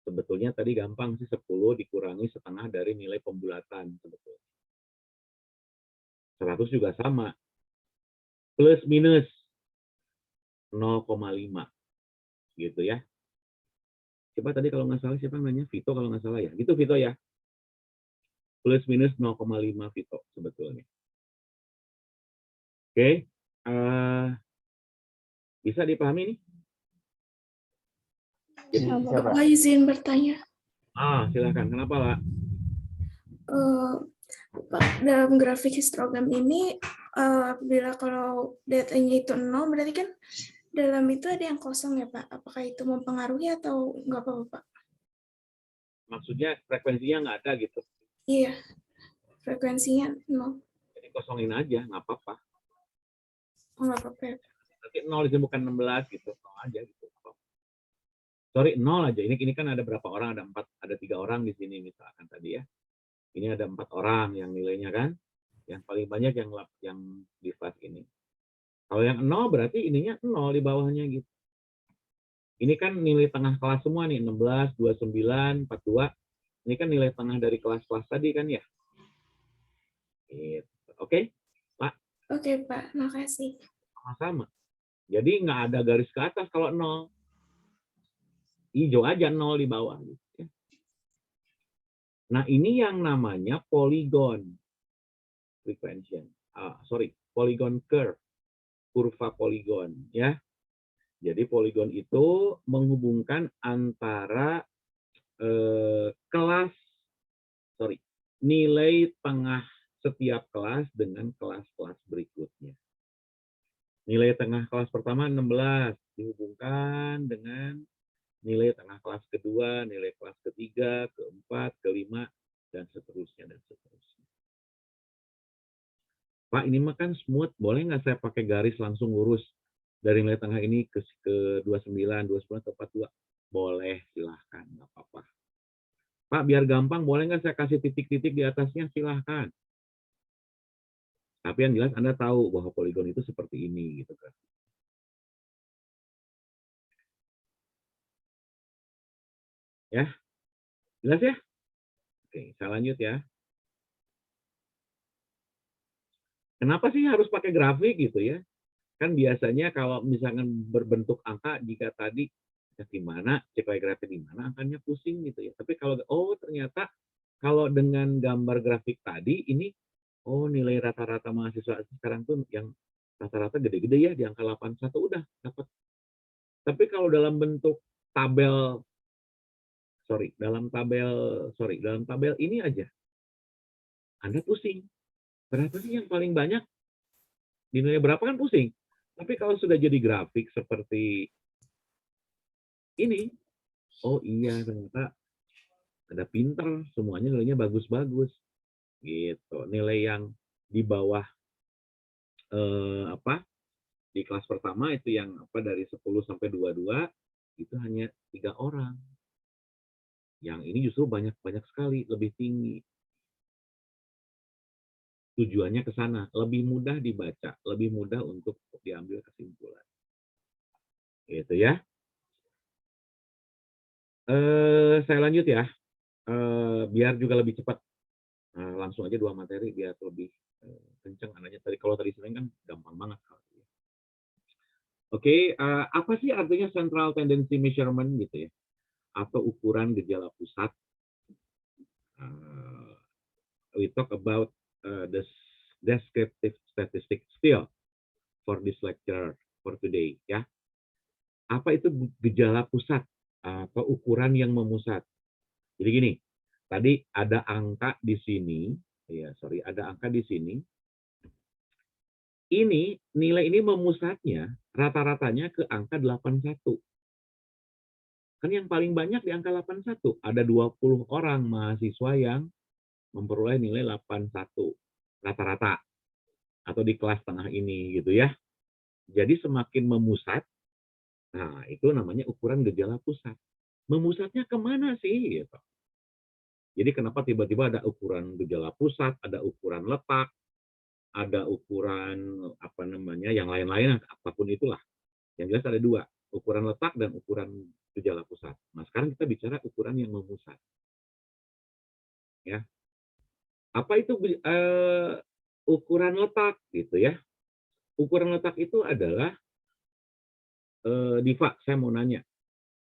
Sebetulnya tadi gampang sih, 10 dikurangi setengah dari nilai pembulatan sebetulnya. 100 juga sama. Plus minus 0,5 gitu ya. Coba tadi kalau nggak salah siapa nanya? Vito kalau nggak salah ya. Gitu Vito ya. Plus minus 0,5 Vito sebetulnya. Oke. Bisa dipahami nih? Bisa, Pak. Bapak izin bertanya. Silakan. Kenapa, Pak? Pak, dalam grafik histogram ini, apabila kalau datanya itu 0, berarti kan dalam itu ada yang kosong ya, Pak? Apakah itu mempengaruhi atau nggak apa-apa, Pak? Maksudnya frekuensinya nggak ada gitu. Iya, frekuensinya 0. Jadi kosongin aja, nggak apa-apa. Oh, nggak apa-apa ya, Pak. Nanti 0 itu bukan 16 gitu. 0 aja gitu. Sorry, 0 aja. Ini kan ada berapa orang? Ada 3 orang di sini misalkan tadi ya. Ini ada 4 orang yang nilainya kan. Yang paling banyak yang di kelas ini. Kalau yang 0 berarti ininya 0 di bawahnya gitu. Ini kan nilai tengah kelas semua nih, 16, 29, 42. Ini kan nilai tengah dari kelas-kelas tadi kan ya. Gitu. Oke, Pak? Oke, Pak. Makasih. Sama-sama. Jadi nggak ada garis ke atas kalau 0. Hijau aja 0 di bawah. Gitu. Nah, ini yang namanya polygon frequency. Polygon curve. Kurva polygon. Ya. Jadi polygon itu menghubungkan antara nilai tengah setiap kelas dengan kelas-kelas berikutnya. Nilai tengah kelas pertama 16 dihubungkan dengan nilai tengah kelas kedua, nilai kelas ketiga, keempat, kelima, dan seterusnya, dan seterusnya. Pak, ini mah kan smooth, boleh nggak saya pakai garis langsung lurus dari nilai tengah ini ke 29, 29 ke 42? Boleh, silahkan, nggak apa-apa. Pak, biar gampang, boleh nggak saya kasih titik-titik di atasnya? Silahkan. Tapi yang jelas Anda tahu bahwa poligon itu seperti ini, gitu kan. Ya, jelas ya? Oke, saya lanjut ya. Kenapa sih harus pakai grafik gitu ya? Kan biasanya kalau misalkan berbentuk angka, jika tadi ya gimana, CPI grafik di mana, angkanya pusing gitu ya. Tapi kalau, oh ternyata kalau dengan gambar grafik tadi, ini, oh nilai rata-rata mahasiswa sekarang tuh yang rata-rata gede-gede ya, di angka 81 udah dapat. Tapi kalau dalam bentuk tabel, dalam tabel ini aja, Anda pusing. Berapa sih yang paling banyak? Di nilai berapa kan pusing. Tapi kalau sudah jadi grafik seperti ini, oh iya ternyata ada pinter, semuanya nilainya bagus-bagus. Gitu. Nilai yang di bawah di kelas pertama itu yang dari 10 sampai 22 itu hanya 3 orang. Yang ini justru banyak sekali, lebih tinggi. Tujuannya ke sana, lebih mudah dibaca, lebih mudah untuk diambil kesimpulan. Gitu ya. Saya lanjut ya. Biar juga lebih cepat. Langsung aja 2 materi biar lebih kenceng anaknya. Kalau tadi Senin kan gampang banget. Oke, apa sih artinya central tendency measurement gitu ya? Atau ukuran gejala pusat? We talk about the descriptive statistics still for this lecture for today ya. Apa itu gejala pusat atau ukuran yang memusat? Jadi gini, tadi ada angka di sini, ada angka di sini. Ini nilai ini memusatnya rata-ratanya ke angka 81. Kan yang paling banyak di angka 81, ada 20 orang mahasiswa yang memperoleh nilai 81 rata-rata atau di kelas tengah ini gitu ya. Jadi semakin memusat, nah itu namanya ukuran gejala pusat. Memusatnya kemana sih? Gitu. Jadi kenapa tiba-tiba ada ukuran gejala pusat, ada ukuran letak, ada ukuran yang lain-lain, apapun itulah. Yang jelas ada 2, ukuran letak dan ukuran gejala pusat. Nah sekarang kita bicara ukuran yang memusat. Ya, apa itu ukuran letak gitu ya? Ukuran letak itu adalah Diva, saya mau nanya,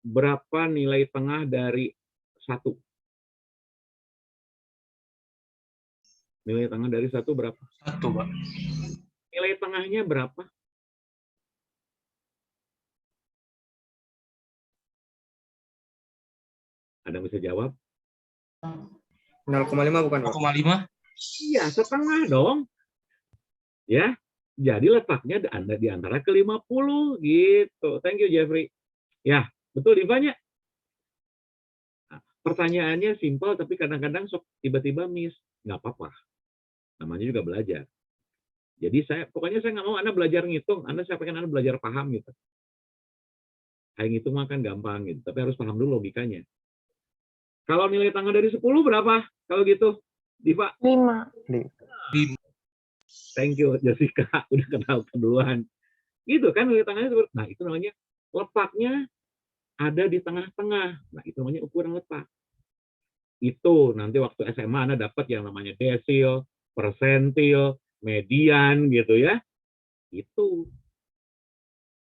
berapa nilai tengah dari 1? Nilai tengah dari 1 berapa? 1, Pak. Nilai tengahnya berapa? Ada yang bisa jawab? 0,5 bukan, Pak? 1,5. Iya, setengah dong. Ya, jadi letaknya Anda di antara ke 50 gitu. Thank you Jeffrey. Ya, betul Divanya. Nah, pertanyaannya simpel tapi kadang-kadang tiba-tiba miss. Nggak apa-apa. Namanya juga belajar. Jadi pokoknya saya nggak mau Anda belajar ngitung. Saya pengen Anda belajar paham gitu. Kayak ngitung mah kan gampang gitu, tapi harus paham dulu logikanya. Kalau nilai tengah dari 10 berapa? Kalau gitu, Diva? 5. Thank you, Jessica. Udah kenal keduluan. Gitu kan nilai tengahnya. Nah, itu namanya letaknya ada di tengah-tengah. Nah, itu namanya ukuran letak. Itu nanti waktu SMA Anda dapat yang namanya desil, persentil, median gitu ya. Itu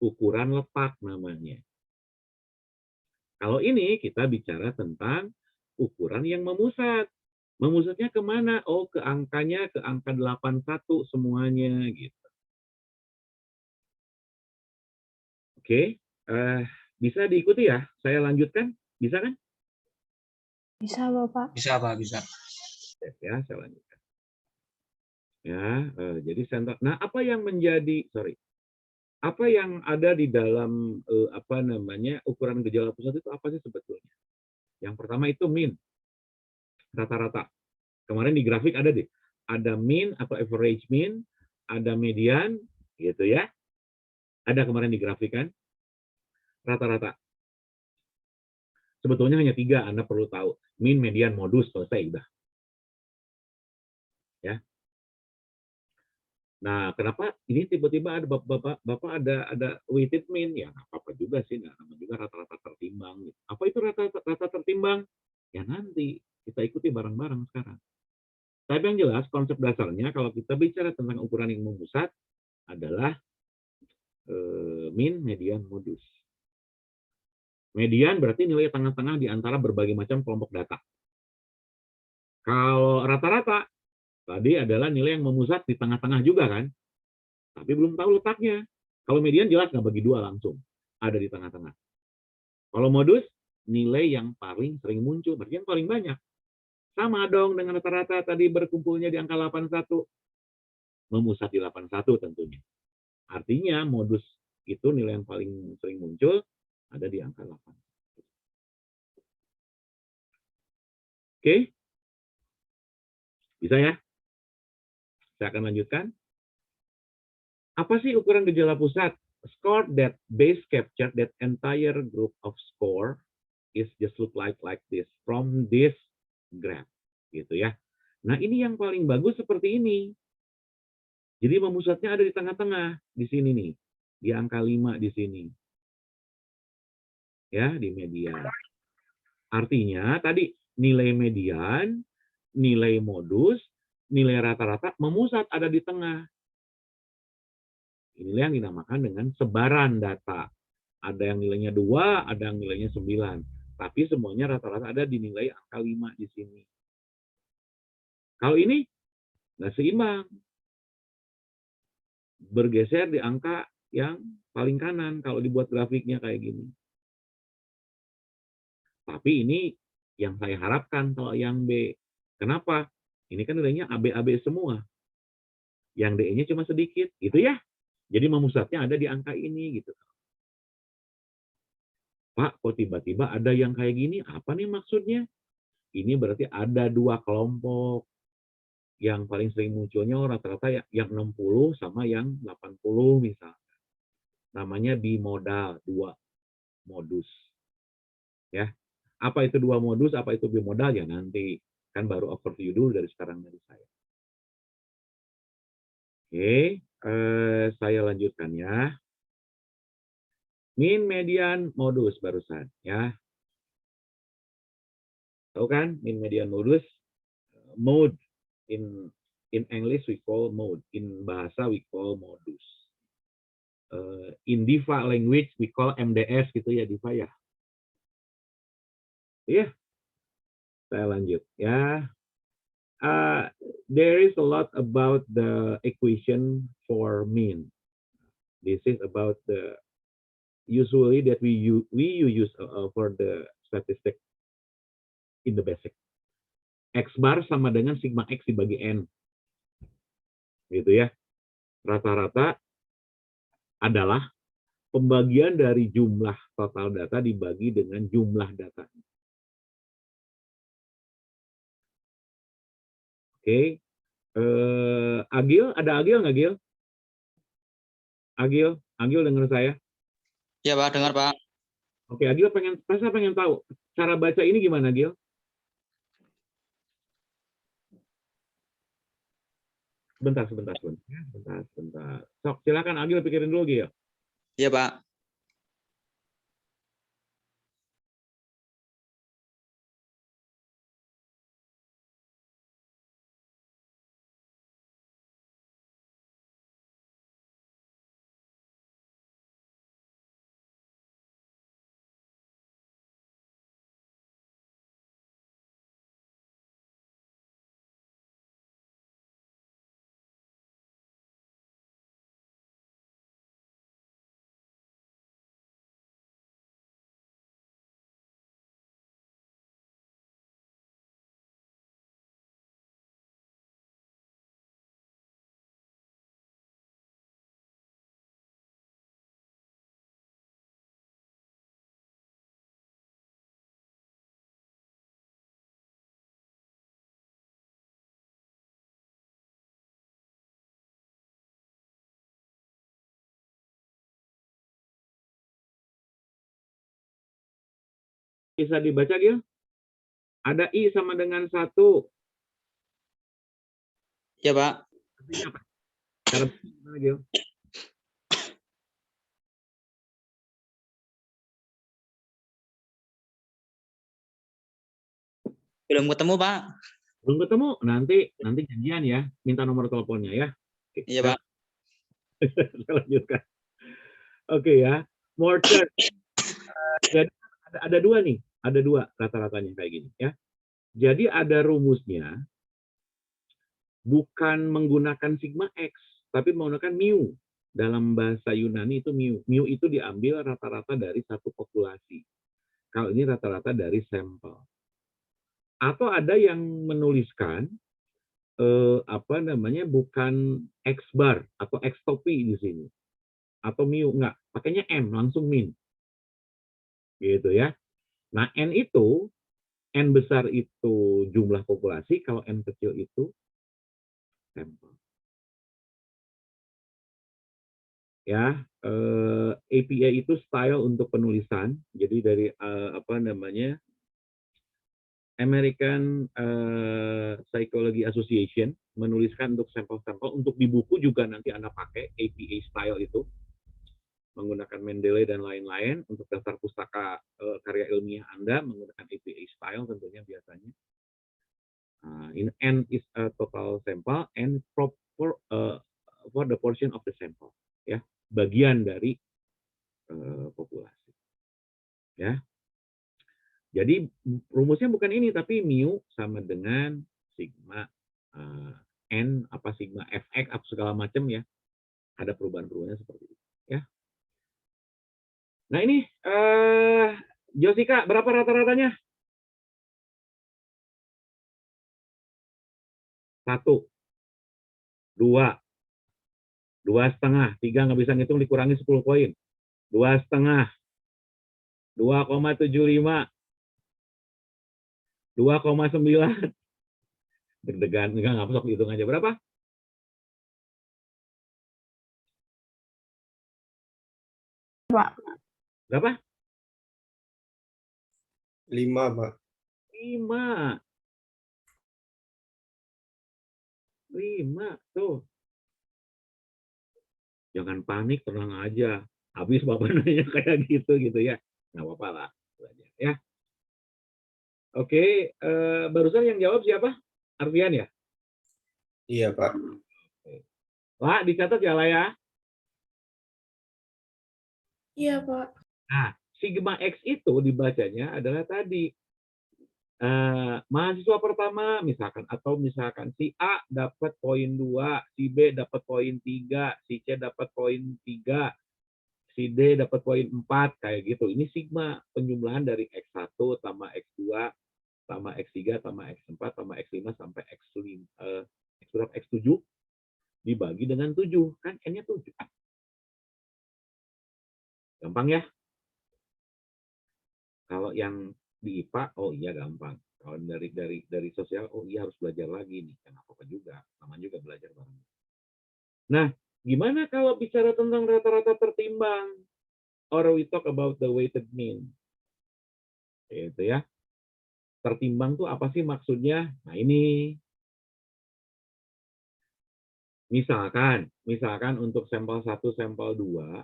ukuran letak namanya. Kalau ini kita bicara tentang ukuran yang memusat. Memusatnya kemana? Oh, ke angkanya, ke angka 81 semuanya gitu. Oke, bisa diikuti ya? Saya lanjutkan, bisa kan? Bisa, Bapak. Bisa, Pak, bisa. Ya, saya lanjutkan. Ya, jadi center. Nah, apa yang ada di dalam ukuran gejala pusat itu apa sih sebetulnya? Yang pertama itu mean, rata-rata. Kemarin di grafik ada mean atau average mean, ada median, gitu ya. Ada kemarin digrafikan rata-rata. Sebetulnya hanya 3, Anda perlu tahu. Mean, median, modus, selesai udah. Ya. Nah, kenapa ini tiba-tiba ada Bapak ada weighted mean? Ya, nggak apa-apa juga sih, nggak nama juga rata-rata tertimbang. Gitu. Apa itu rata-rata tertimbang? Ya nanti kita ikuti bareng-bareng sekarang. Tapi yang jelas konsep dasarnya kalau kita bicara tentang ukuran yang memusat adalah mean, median, modus. Median berarti nilai tengah-tengah di antara berbagai macam kelompok data. Kalau rata-rata tadi adalah nilai yang memusat di tengah-tengah juga kan, tapi belum tahu letaknya. Kalau median jelas nggak bagi 2 langsung, ada di tengah-tengah. Kalau modus, nilai yang paling sering muncul, berarti yang paling banyak. Sama dong dengan rata-rata tadi berkumpulnya di angka 81, memusat di 81 tentunya. Artinya modus itu nilai yang paling sering muncul ada di angka 8. Oke? Bisa ya? Saya akan lanjutkan. Apa sih ukuran gejala pusat? Score that base capture that entire group of score is just look like this from this graph, gitu ya. Nah, ini yang paling bagus seperti ini. Jadi memusatnya ada di tengah-tengah, di sini nih, di angka 5 di sini. Ya, di median. Artinya tadi nilai median, nilai modus, nilai rata-rata memusat ada di tengah. Inilah yang dinamakan dengan sebaran data. Ada yang nilainya 2, ada yang nilainya 9. Tapi semuanya rata-rata ada di nilai angka 5 di sini. Kalau ini nggak seimbang. Bergeser di angka yang paling kanan kalau dibuat grafiknya kayak gini. Tapi ini yang saya harapkan kalau yang B. Kenapa? Ini kan nilainya AB-AB semua. Yang DE-nya cuma sedikit, gitu ya. Jadi memusatnya ada di angka ini gitu. Pak, kok tiba-tiba ada yang kayak gini? Apa nih maksudnya? Ini berarti ada 2 kelompok. Yang paling sering munculnya rata-rata yang 60 sama yang 80 misalnya. Namanya bimodal, 2 modus. Ya. Apa itu 2 modus, apa itu bimodal? Ya nanti. Kan baru overview dulu dari sekarang dari saya. Oke, saya lanjutkan ya. Mean, median, modus barusan ya. Tahu kan mean, median, modus? Mode in English we call mode, in bahasa we call modus. In Diva language we call MDS gitu ya Diva ya. Iya, saya lanjut ya. There is a lot about the equation for mean. This is about the usually that we use for the statistic in the basic. X bar sama dengan sigma X dibagi N. Gitu ya. Rata-rata adalah pembagian dari jumlah total data dibagi dengan jumlah data. Oke. Agil, ada Agil nggak Gil? Agil dengar saya? Ya Pak, dengar Pak. Oke, Agil pengen tahu cara baca ini gimana Agil? Sebentar. Sok, silakan Agil pikirin dulu Gil. Iya Pak. Bisa dibaca, Gil? Ada I sama dengan 1. Ya, Pak. Artinya apa? Cara gimana, Gil? Belum ketemu, Pak. Belum ketemu? Nanti janjian ya. Minta nomor teleponnya ya. Oke, Iya, Pak. saya lanjutkan. Oke ya. Mortar. Jadi ada dua nih. Ada dua rata-ratanya kayak gini ya. Jadi ada rumusnya bukan menggunakan sigma X, tapi menggunakan mu. Dalam bahasa Yunani itu mu. Mu itu diambil rata-rata dari satu populasi. Kalau ini rata-rata dari sampel. Atau ada yang menuliskan bukan X bar atau X topi di sini. Atau mu, enggak. Pakainya M, langsung min. Gitu ya. Nah, N besar itu jumlah populasi, kalau N kecil itu sampel. Ya, APA itu style untuk penulisan. Jadi dari American Psychology Association menuliskan untuk sampel-sampel, untuk di buku juga nanti Anda pakai APA style itu, menggunakan Mendeley dan lain-lain. Untuk daftar pustaka karya ilmiah Anda menggunakan APA style tentunya biasanya. In N is a total sample and proper for the portion of the sample, ya, bagian dari populasi, ya. Jadi rumusnya bukan ini, tapi mu sama dengan sigma n sigma fx apa segala macam ya. Ada perubahan-perubahannya seperti itu, ya. Nah ini Josika, berapa rata-ratanya? 1, 2, 2,5, 3 nggak bisa ngitung, dikurangi 10 poin. 2,5, 2,75, 2,9. Deg-degan, nggak sok hitung aja. Berapa? Pak. Berapa? 5, Pak. 5. 5 tuh. Jangan panik, tenang aja. Habis Bapak nanya kayak gitu ya. Nggak apa-apa lah. Ya. Oke, barusan yang jawab siapa? Arfian ya? Iya, Pak. Lah, dicatat ya lah ya. Iya, Pak. Nah, sigma X itu dibacanya adalah tadi. Mahasiswa pertama misalkan, atau misalkan si A dapat poin 2, si B dapat poin 3, si C dapat poin 3, si D dapat poin 4, kayak gitu. Ini sigma, penjumlahan dari X1 tambah X2 tambah X3 tambah X4 tambah X5 sampai X7 dibagi dengan 7. Kan N-nya 7. Gampang ya? Kalau yang di IPA, oh iya gampang. Kalau dari sosial, oh iya harus belajar lagi nih. Kenapa juga? Namanya juga belajar bareng. Nah, gimana kalau bicara tentang rata-rata tertimbang? Or we talk about the weighted mean. Itu ya. Tertimbang tuh apa sih maksudnya? Nah, ini. Misalkan untuk sampel 1, sampel 2,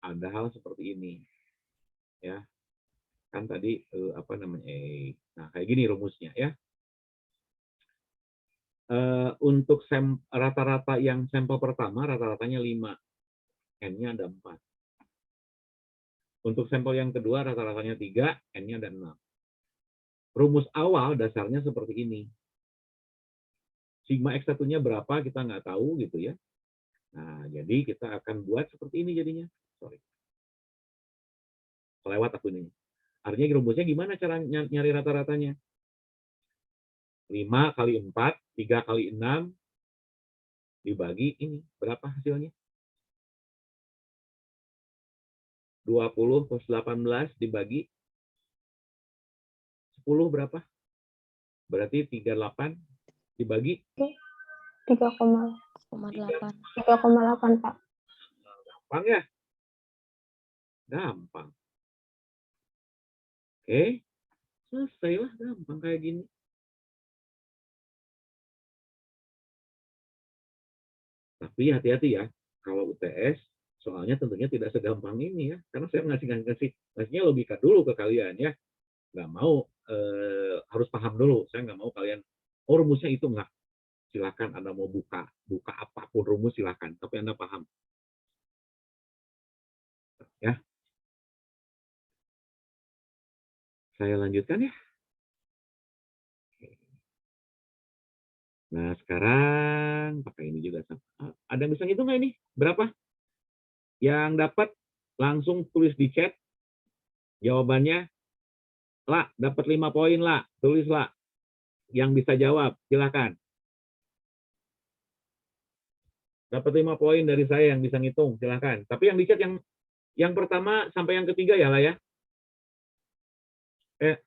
ada hal seperti ini. Ya. Kan tadi nah kayak gini rumusnya ya. Untuk rata-rata yang sampel pertama rata-ratanya 5, N-nya ada 4. Untuk sampel yang kedua rata-ratanya 3, N-nya ada 6. Rumus awal dasarnya seperti ini. Sigma X1-nya berapa kita nggak tahu gitu ya. Nah, jadi kita akan buat seperti ini jadinya. Sorry. Kelewat aku ini. Artinya rumusnya gimana cara nyari rata-ratanya? 5 kali 4, 3 kali 6, dibagi ini. Berapa hasilnya? 20 plus 18 dibagi 10 berapa? Berarti 38 dibagi 3,8, Pak. Gampang ya? Gampang. Oke. Selesai lah, gampang kayak gini. Tapi hati-hati ya, kalau UTS, soalnya tentunya tidak segampang ini ya. Karena saya ngasihnya logika dulu ke kalian ya. Nggak mau, harus paham dulu. Saya nggak mau kalian, oh rumusnya itu nggak. Silakan Anda mau buka apapun rumus silakan. Tapi Anda paham. Ya. Saya lanjutkan ya. Nah, sekarang pakai ini juga. Ada yang bisa ngitung nggak ini? Berapa? Yang dapat langsung tulis di chat jawabannya. Lah, dapat 5 poin lah. Tulis lah. Yang bisa jawab, silakan. Dapat 5 poin dari saya yang bisa ngitung, silakan. Tapi yang di chat yang pertama sampai yang ketiga ya lah ya.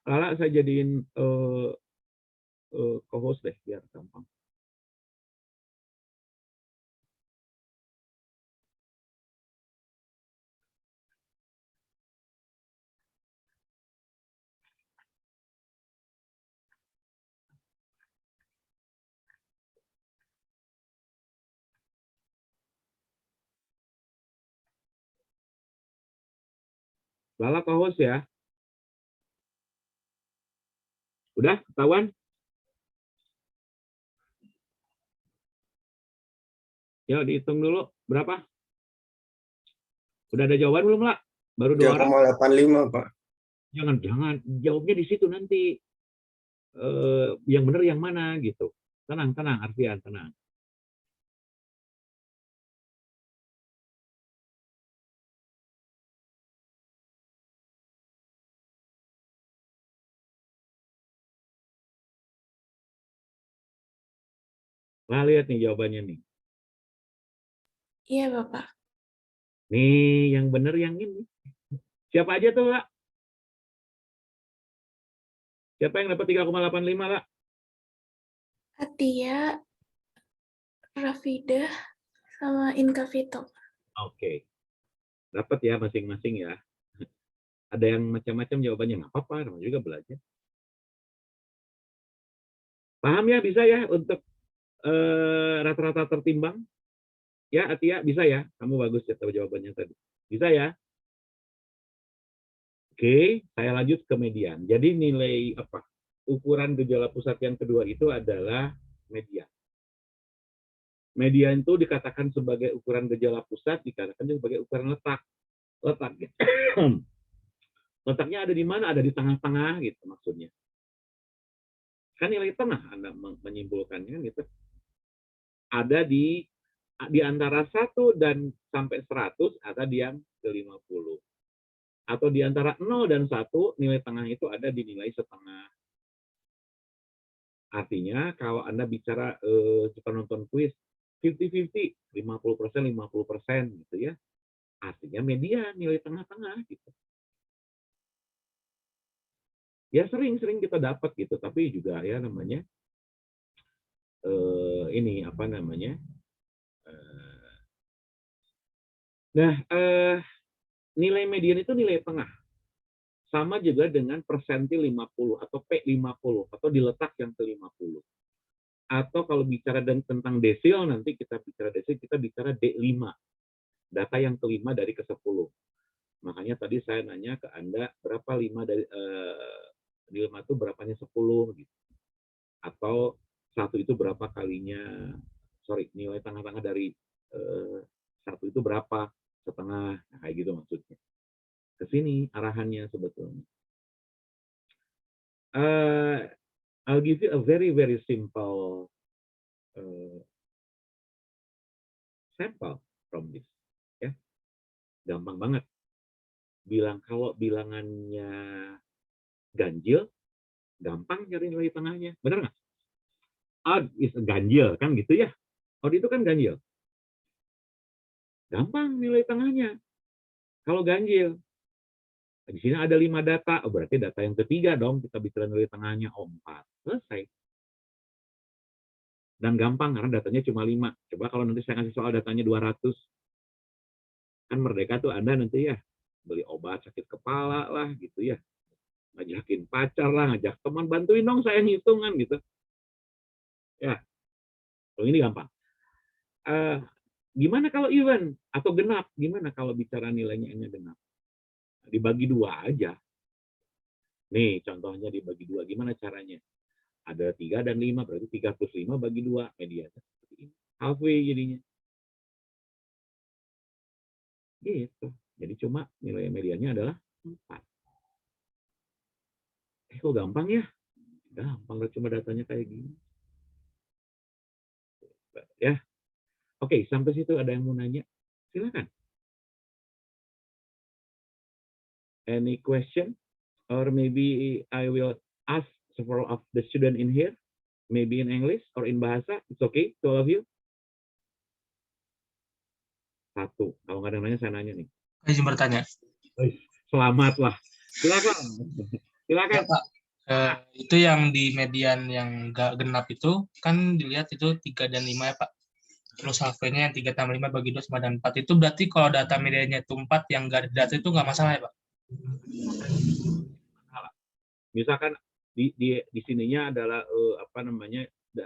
Lala saya jadiin co-host deh biar gampang. Lala co-host ya. Udah ketahuan? Ya dihitung dulu berapa? Udah ada jawaban belum lah? Baru 2 orang. 3,85 Pak. Jangan jawabnya di situ nanti. Yang benar yang mana gitu. Tenang Arfian, tenang. Nah, lihat nih jawabannya nih. Iya, Bapak. Nih, yang benar yang ini. Siapa aja tuh, Kak? Siapa yang dapat 3,85, Kak? Atia, Rafidah, sama Inka Vito. Oke. Dapat ya masing-masing ya. Ada yang macam-macam jawabannya, nggak apa-apa, namanya juga belajar. Paham ya, bisa ya untuk rata-rata tertimbang? Ya, Atia, bisa ya? Kamu bagus ya tahu jawabannya tadi. Bisa ya? Oke, saya lanjut ke median. Jadi nilai apa? Ukuran gejala pusat yang kedua itu adalah median. Median itu dikatakan sebagai ukuran gejala pusat, dikatakan juga sebagai ukuran letak. Letaknya ada di mana? Ada di tengah-tengah gitu maksudnya. Kan nilai tengah Anda menyimpulkannya gitu. Ada di antara 1 dan sampai 100 ada di yang ke 50. Atau di antara 0 dan 1 nilai tengah itu ada di nilai setengah. Artinya kalau Anda bicara suka nonton kuis 50-50, 50%, 50% gitu ya. Artinya median, nilai tengah-tengah gitu. Ya sering-sering kita dapat gitu, tapi juga ya namanya ini apa namanya? Nilai median itu nilai tengah. Sama juga dengan persentil 50 atau P50 atau di letak yang ke-50. Atau kalau bicara tentang desil, nanti kita bicara desil, kita bicara D5. Data yang ke-5 dari ke-10. Makanya tadi saya nanya ke Anda, berapa 5 dari 5 itu berapanya 10 gitu. Atau 1 itu berapa kalinya, nilai tengah-tengah dari 1 itu berapa, setengah, nah, kayak gitu maksudnya. Ke sini arahannya sebetulnya. I'll give you a very simple sample from this. Ya, gampang banget. Kalau bilangannya ganjil, gampang cari nilai tengahnya. Benar nggak? Odd is ganjil, kan gitu ya. Odd itu kan ganjil. Gampang nilai tengahnya. Kalau ganjil, di sini ada 5 data, berarti data yang ketiga dong, kita bicara nilai tengahnya, 4. Selesai. Dan gampang, karena datanya cuma 5. Coba kalau nanti saya kasih soal datanya 200. Kan merdeka tuh Anda nanti ya, beli obat sakit kepala lah, gitu ya. ngajakin pacar lah, ngajak teman, bantuin dong saya ngitungan gitu. Ya, kalau ini gampang. Gimana kalau even atau genap? Gimana kalau bicara nilainya hanya genap? Dibagi 2 aja. Nih, contohnya dibagi 2. Gimana caranya? Ada 3 dan 5, berarti 3 plus 5 bagi 2. Medianya seperti ini. Halfway jadinya. Gitu. Jadi cuma nilai mediannya adalah 4. Kok gampang ya? Gampang, cuma datanya kayak gini. Ya. Oke, sampai situ ada yang mau nanya? Silakan. Any question? Or maybe I will ask several of the student in here, maybe in English or in bahasa. It's okay to all of you? 1. Kalau nggak ada yang nanya, saya nanya nih. Saya izin bertanya. Selamat lah. Silakan. Silakan. Ya, Pak. Itu yang di median yang nggak genap itu, kan dilihat itu 3 dan 5 ya Pak. Terus halfway-nya yang 3 tambah 5 bagi 2 sama dan 4. Itu berarti kalau data mediannya itu 4 yang nggak ada data itu nggak masalah ya Pak? Misalkan di sininya adalah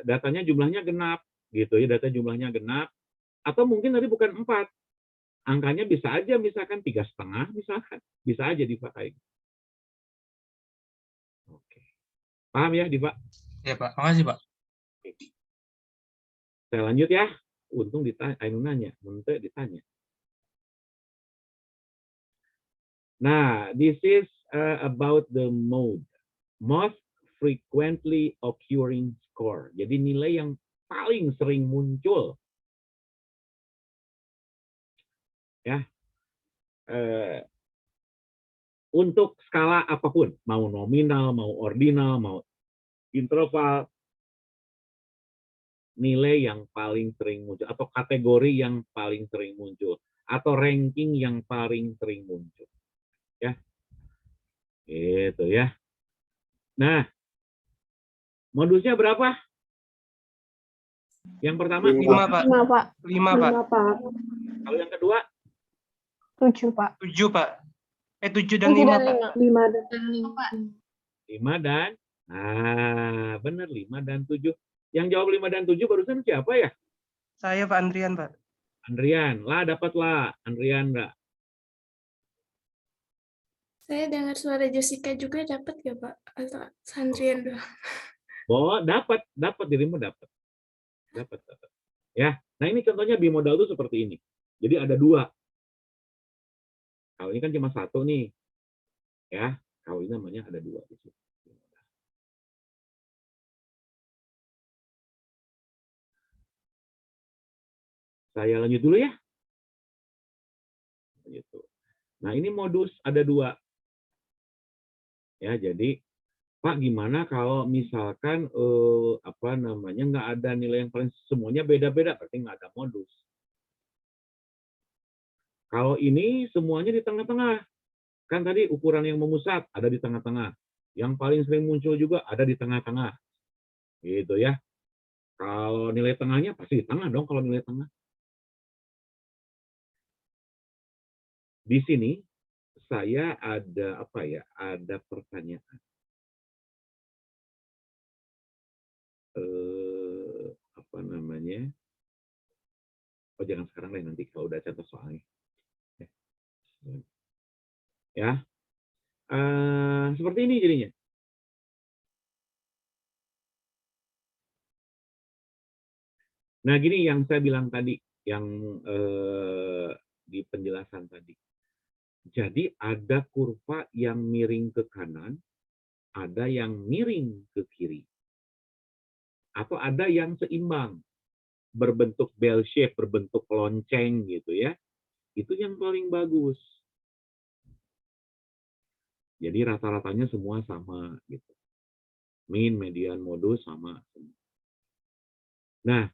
datanya jumlahnya genap gitu ya, data jumlahnya genap, atau mungkin tadi bukan 4, angkanya bisa aja misalkan 3,5 misalkan, bisa aja dipakai. Oke, paham ya Diva? Ya Pak, makasih Pak. Saya lanjut ya. Untung ditanya, nanya, Munte ditanya. Nah, this is about the mode. Most frequently occurring score. Jadi nilai yang paling sering muncul. Ya. Untuk skala apapun, mau nominal, mau ordinal, mau interval, nilai yang paling sering muncul, atau kategori yang paling sering muncul, atau ranking yang paling sering muncul. Ya. Itu ya. Nah, modusnya berapa? Yang pertama 5 Pak. 5, Pak. 5 Pak. 5, Pak. Kalau yang kedua 7, Pak. 7 Pak. 7 dan 5 Pak. 5 dan 5, Pak. 5 dan benar 5 dan 7. Yang jawab 5 dan 7 barusan siapa ya? Saya Pak Andrian Pak. Andrian. Lah dapatlah Andrian enggak? Saya dengar suara Jessica juga dapat ya Pak? Atau Sandrian doang? Oh, dapat dirimu dapat. Dapat. Ya. Nah, ini contohnya bimodal itu seperti ini. Jadi ada 2. Kalau ini kan cuma 1 nih. Ya, kalau ini namanya ada 2 di situ. Saya lanjut dulu ya. Gitu. Nah, ini modus ada 2. Ya, jadi Pak, gimana kalau misalkan nggak ada nilai yang paling, semuanya beda-beda, berarti nggak ada modus. Kalau ini semuanya di tengah-tengah, kan tadi ukuran yang memusat ada di tengah-tengah, yang paling sering muncul juga ada di tengah-tengah, gitu ya. Kalau nilai tengahnya pasti di tengah dong kalau nilai tengah. Di sini saya ada ada pertanyaan. Oh, jangan sekarang deh, nanti kalau udah contoh soalnya. Ya. Seperti ini jadinya. Nah, gini yang saya bilang tadi, yang di penjelasan tadi. Jadi ada kurva yang miring ke kanan, ada yang miring ke kiri. Atau ada yang seimbang, berbentuk bell shape, berbentuk lonceng gitu ya. Itu yang paling bagus. Jadi rata-ratanya semua sama gitu. Min, median, modus sama. Nah,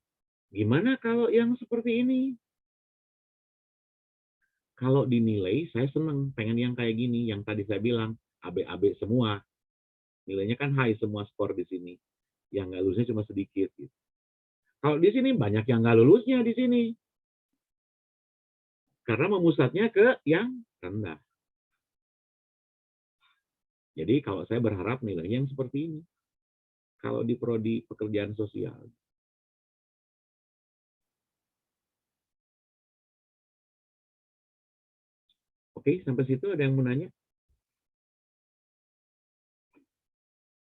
gimana kalau yang seperti ini? Kalau dinilai, saya senang, pengen yang kayak gini, yang tadi saya bilang, AB-AB semua. Nilainya kan high semua skor di sini. Yang nggak lulusnya cuma sedikit. Gitu. Kalau di sini banyak yang nggak lulusnya di sini. Karena memusatnya ke yang rendah. Jadi kalau saya berharap nilainya yang seperti ini. Kalau di prodi pekerjaan sosial. Oke, sampai situ ada yang mau nanya?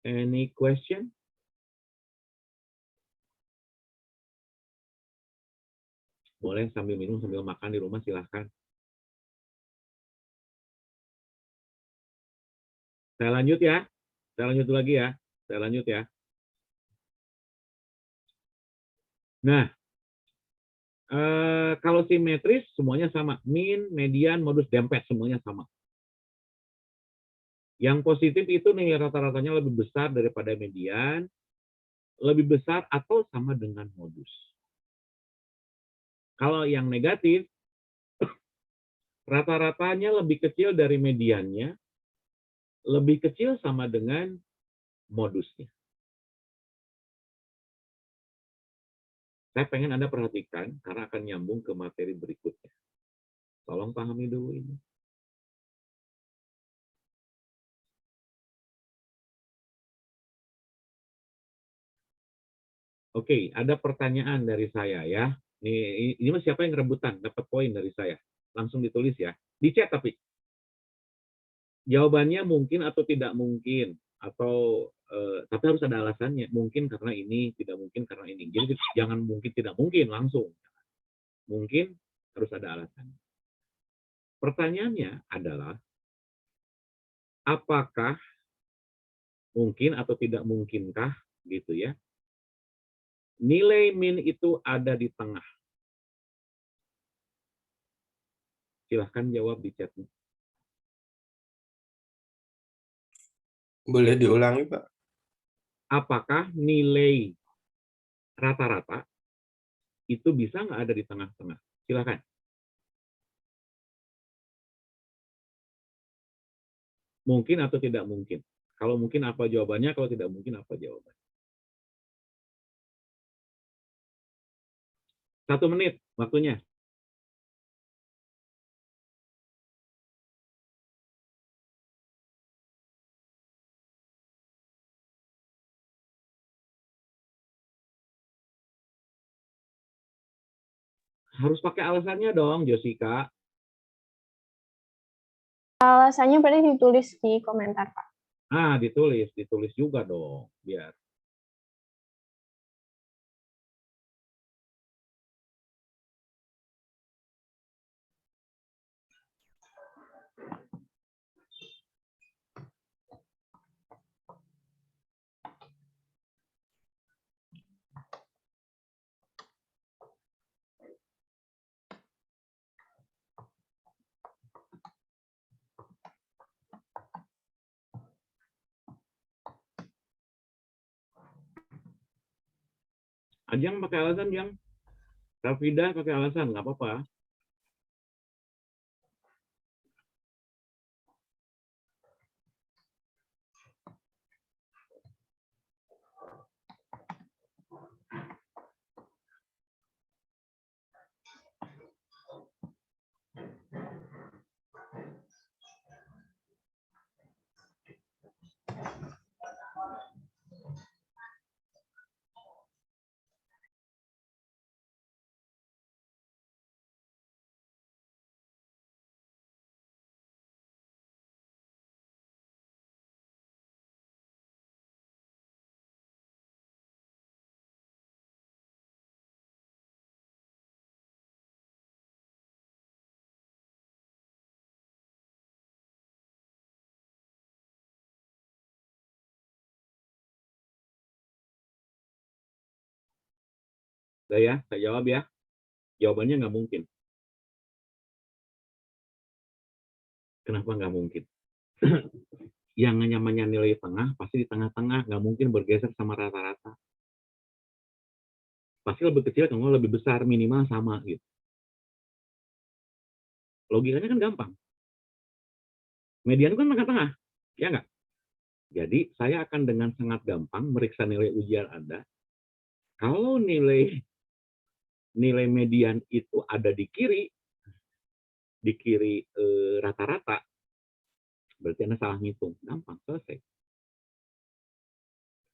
Any question? Boleh sambil minum, sambil makan di rumah, silahkan. Saya lanjut ya. Saya lanjut lagi ya. Saya lanjut ya. Nah, kalau simetris semuanya sama. Min, median, modus, dempet semuanya sama. Yang positif itu nilai rata-ratanya lebih besar daripada median, lebih besar atau sama dengan modus. Kalau yang negatif, rata-ratanya lebih kecil dari mediannya, lebih kecil sama dengan modusnya. Saya pengen Anda perhatikan karena akan nyambung ke materi berikutnya. Tolong pahami dulu ini. Oke, ada pertanyaan dari saya ya. Ini siapa yang rebutan dapat poin dari saya? Langsung ditulis ya. Di chat tapi. Jawabannya mungkin atau tidak mungkin, atau tapi harus ada alasannya. Mungkin karena ini, tidak mungkin karena ini. Jadi jangan mungkin tidak mungkin langsung. Mungkin harus ada alasannya. Pertanyaannya adalah apakah mungkin atau tidak mungkinkah gitu ya? Nilai min itu ada di tengah. Silahkan jawab di chat. Boleh diulangi, Pak? Apakah nilai rata-rata itu bisa nggak ada di tengah-tengah? Silahkan. Mungkin atau tidak mungkin? Kalau mungkin apa jawabannya? Kalau tidak mungkin apa jawabannya? 1 menit waktunya. Harus pakai alasannya dong, Jessica. Alasannya berarti ditulis di komentar, Pak. Ah, ditulis juga dong, biar. Ajang pakai alasan, Jang. Rafida pakai alasan, nggak apa-apa. Udah ya, saya jawab ya. Jawabannya nggak mungkin. Kenapa nggak mungkin? Yang namanya nilai tengah pasti di tengah-tengah, nggak mungkin bergeser sama rata-rata. Pasti lebih kecil, kalau lebih besar, minimal sama gitu. Logikanya kan gampang. Median kan tengah-tengah, ya nggak? Jadi saya akan dengan sangat gampang meriksa nilai ujian Anda. Kalau nilai median itu ada di kiri rata-rata, Berarti Anda salah ngitung. Gampang, selesai.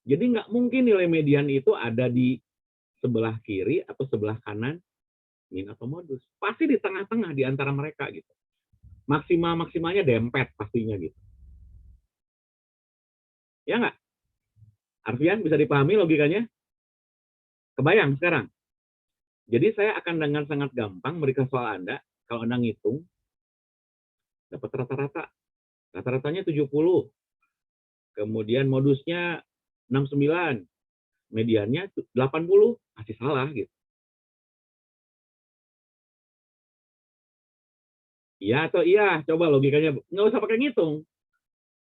Jadi nggak mungkin nilai median itu ada di sebelah kiri atau sebelah kanan min atau modus. Pasti di tengah-tengah di antara mereka gitu. Maksimalnya dempet pastinya gitu. Ya nggak? Arfian, bisa dipahami logikanya? Kebayang sekarang? Jadi saya akan dengan sangat gampang berikan soal Anda. Kalau Anda ngitung, dapat rata-rata. Rata-ratanya 70. Kemudian modusnya 69. Mediannya 80. Masih salah gitu. Iya atau iya? Coba logikanya. Nggak usah pakai ngitung.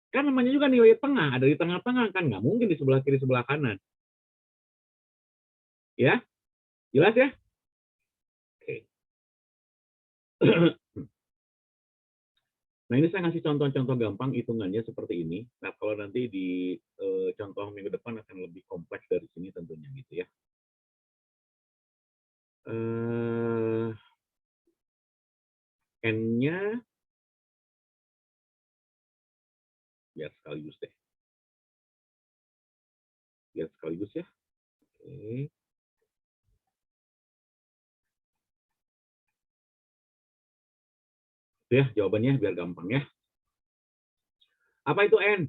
Kan namanya juga nilai tengah. Ada di tengah-tengah. Kan nggak mungkin di sebelah kiri, sebelah kanan. Ya? Jelas ya? Oke. Nah, ini saya ngasih contoh-contoh gampang hitungannya seperti ini. Nah, kalau nanti di contoh minggu depan akan lebih kompleks dari sini tentunya gitu ya. N-nya biar sekaligus deh. Biar sekaligus ya. Oke. Itu ya jawabannya biar gampang ya. Apa itu N?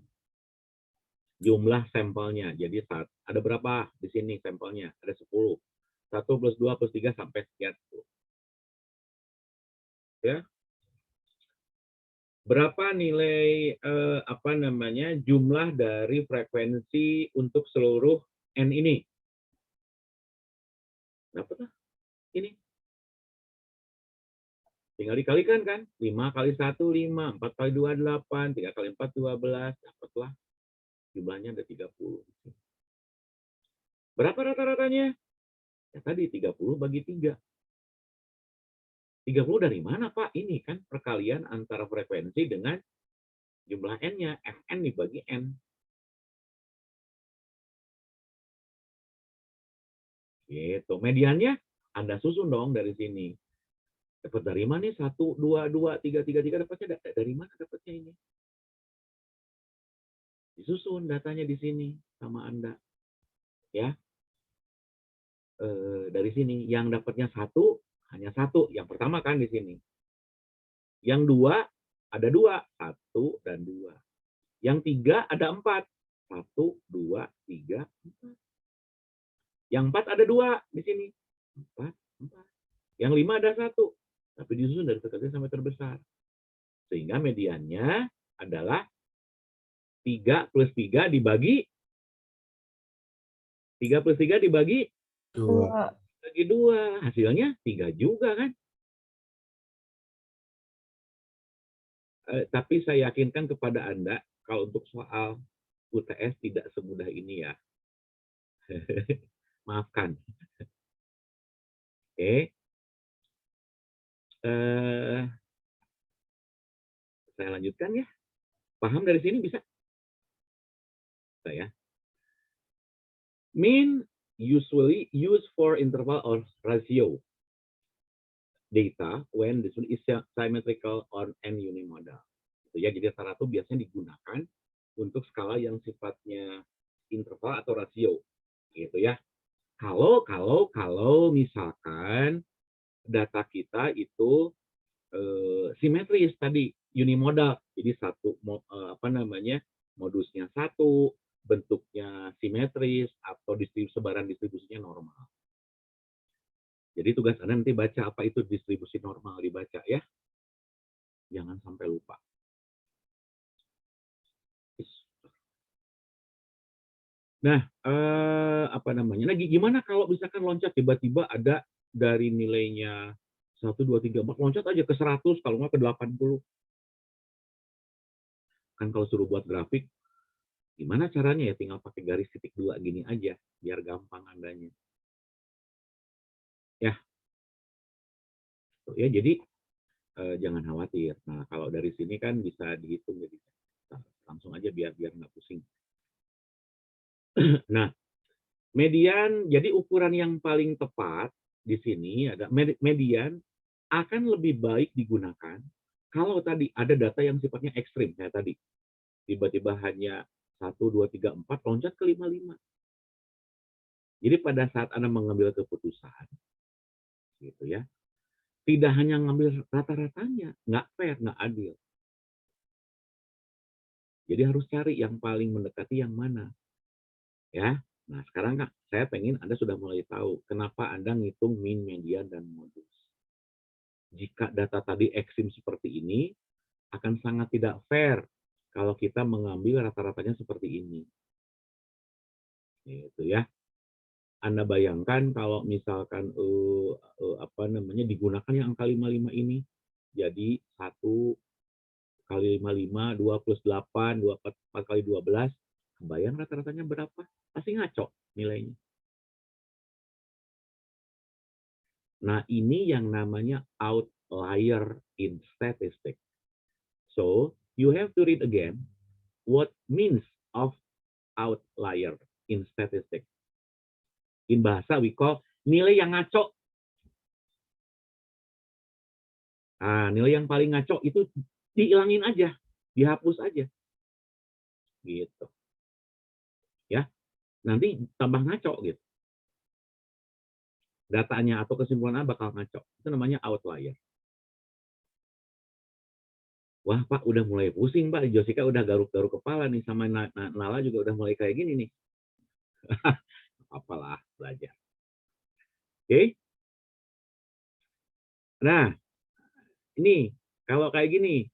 Jumlah sampelnya. Jadi ada berapa di sini sampelnya? Ada 10. 1 plus 2 plus 3 sampai sekian. Ya. Berapa nilai jumlah dari frekuensi untuk seluruh N ini? Dapat lah. Ini. Tinggal dikalikan kan? 5 kali 1, 5. 4 kali 2, 8. 3 kali 4, 12. Dapatlah. Jumlahnya ada 30. Berapa rata-ratanya? Ya tadi 30 bagi 3. 30 dari mana Pak? Ini kan perkalian antara frekuensi dengan jumlah N-nya. Fn dibagi N. Gitu. Mediannya Anda susun dong dari sini. Dapat dari mana nih? 1, 2, 2, 3, 3, 3. Dapatnya dari mana dapatnya ini? Disusun datanya di sini sama Anda. Ya. Dari sini. Yang dapatnya 1, hanya 1. Yang pertama kan di sini. Yang 2, ada 2. 1 dan 2. Yang 3, ada 4. 1, 2, 3, 4. Yang 4 ada 2 di sini. 4, 4. Yang 5 ada 1. Tapi disusun dari terkecil sampai terbesar. Sehingga mediannya adalah 3 plus 3 dibagi 3 plus 3 dibagi 2. bagi 2. Hasilnya 3 juga kan. Tapi saya yakinkan kepada Anda, kalau untuk soal UTS tidak semudah ini ya. Maafkan. Oke. Saya lanjutkan ya. Paham dari sini bisa? Saya. Mean usually used for interval or ratio data when this one is symmetrical or n unimodal. Ya, jadi rata-rata biasanya digunakan untuk skala yang sifatnya interval atau rasio, gitu ya. Kalau misalkan data kita itu simetris tadi unimodal, jadi modusnya 1, bentuknya simetris atau sebaran distribusinya normal. Jadi tugas Anda nanti baca apa itu distribusi normal, dibaca ya. Jangan sampai lupa. Nah, Nah, gimana kalau misalkan loncat tiba-tiba ada dari nilainya 1, 2, 3, 4, loncat aja ke 100, kalau nggak ke 80. Kan kalau suruh buat grafik, gimana caranya ya? Tinggal pakai garis titik 2 gini aja, biar gampang Andanya. Ya. Ya, jadi jangan khawatir. Nah, kalau dari sini kan bisa dihitung, jadi langsung aja biar nggak pusing. Nah, median, jadi ukuran yang paling tepat di sini ada median akan lebih baik digunakan Kalau tadi ada data yang sifatnya ekstrim, kayak tadi, tiba-tiba hanya 1, 2, 3, 4, loncat ke 5, 5. Jadi pada saat Anda mengambil keputusan, gitu ya, tidak hanya ngambil rata-ratanya, nggak fair, nggak adil. Jadi harus cari yang paling mendekati yang mana. Ya, nah sekarang Kak, saya pengen Anda sudah mulai tahu kenapa Anda ngitung mean, median, dan modus. Jika data tadi ekstrim seperti ini, akan sangat tidak fair kalau kita mengambil rata-ratanya seperti ini. Gitu ya. Anda bayangkan kalau misalkan digunakan yang angka 55 ini, jadi 1 kali 55, 2 plus 8, 4 kali 12, kebayang rata-ratanya berapa? Pasti ngaco nilainya. Nah, ini yang namanya outlier in statistics. So, you have to read again what means of outlier in statistics. In bahasa we call nilai yang ngaco. Nah, nilai yang paling ngaco itu dihilangin aja, dihapus aja. Gitu. Ya. Nanti tambah ngaco gitu. Datanya atau kesimpulannya bakal ngaco. Itu namanya outlier. Wah, Pak, udah mulai pusing, Pak. Jessica udah garuk-garuk kepala nih, sama Nala juga udah mulai kayak gini nih. Apalah, belajar. Oke? Nah, ini kalau kayak gini,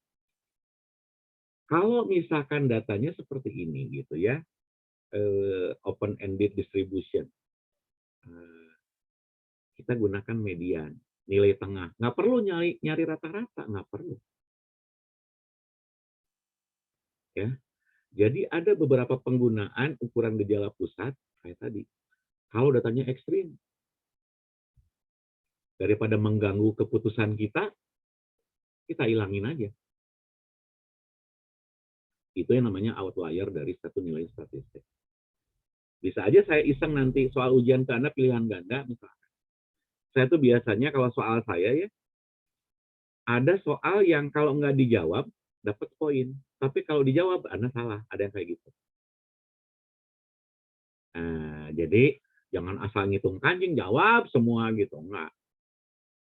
kalau misalkan datanya seperti ini gitu ya, open-ended distribution, kita gunakan median, nilai tengah. Nggak perlu nyari rata-rata, nggak perlu. Ya, jadi ada beberapa penggunaan ukuran gejala pusat kayak tadi. Kalau datanya ekstrim, daripada mengganggu keputusan kita hilangin aja. Itu yang namanya outlier dari satu nilai statistik. Bisa aja saya iseng nanti soal ujian ke Anda pilihan ganda, misalkan. Saya tuh biasanya kalau soal saya ya, ada soal yang kalau nggak dijawab, dapat poin. Tapi kalau dijawab, Anda salah. Ada yang kayak gitu. Nah, jadi jangan asal ngitung kancing, jawab semua gitu. Enggak.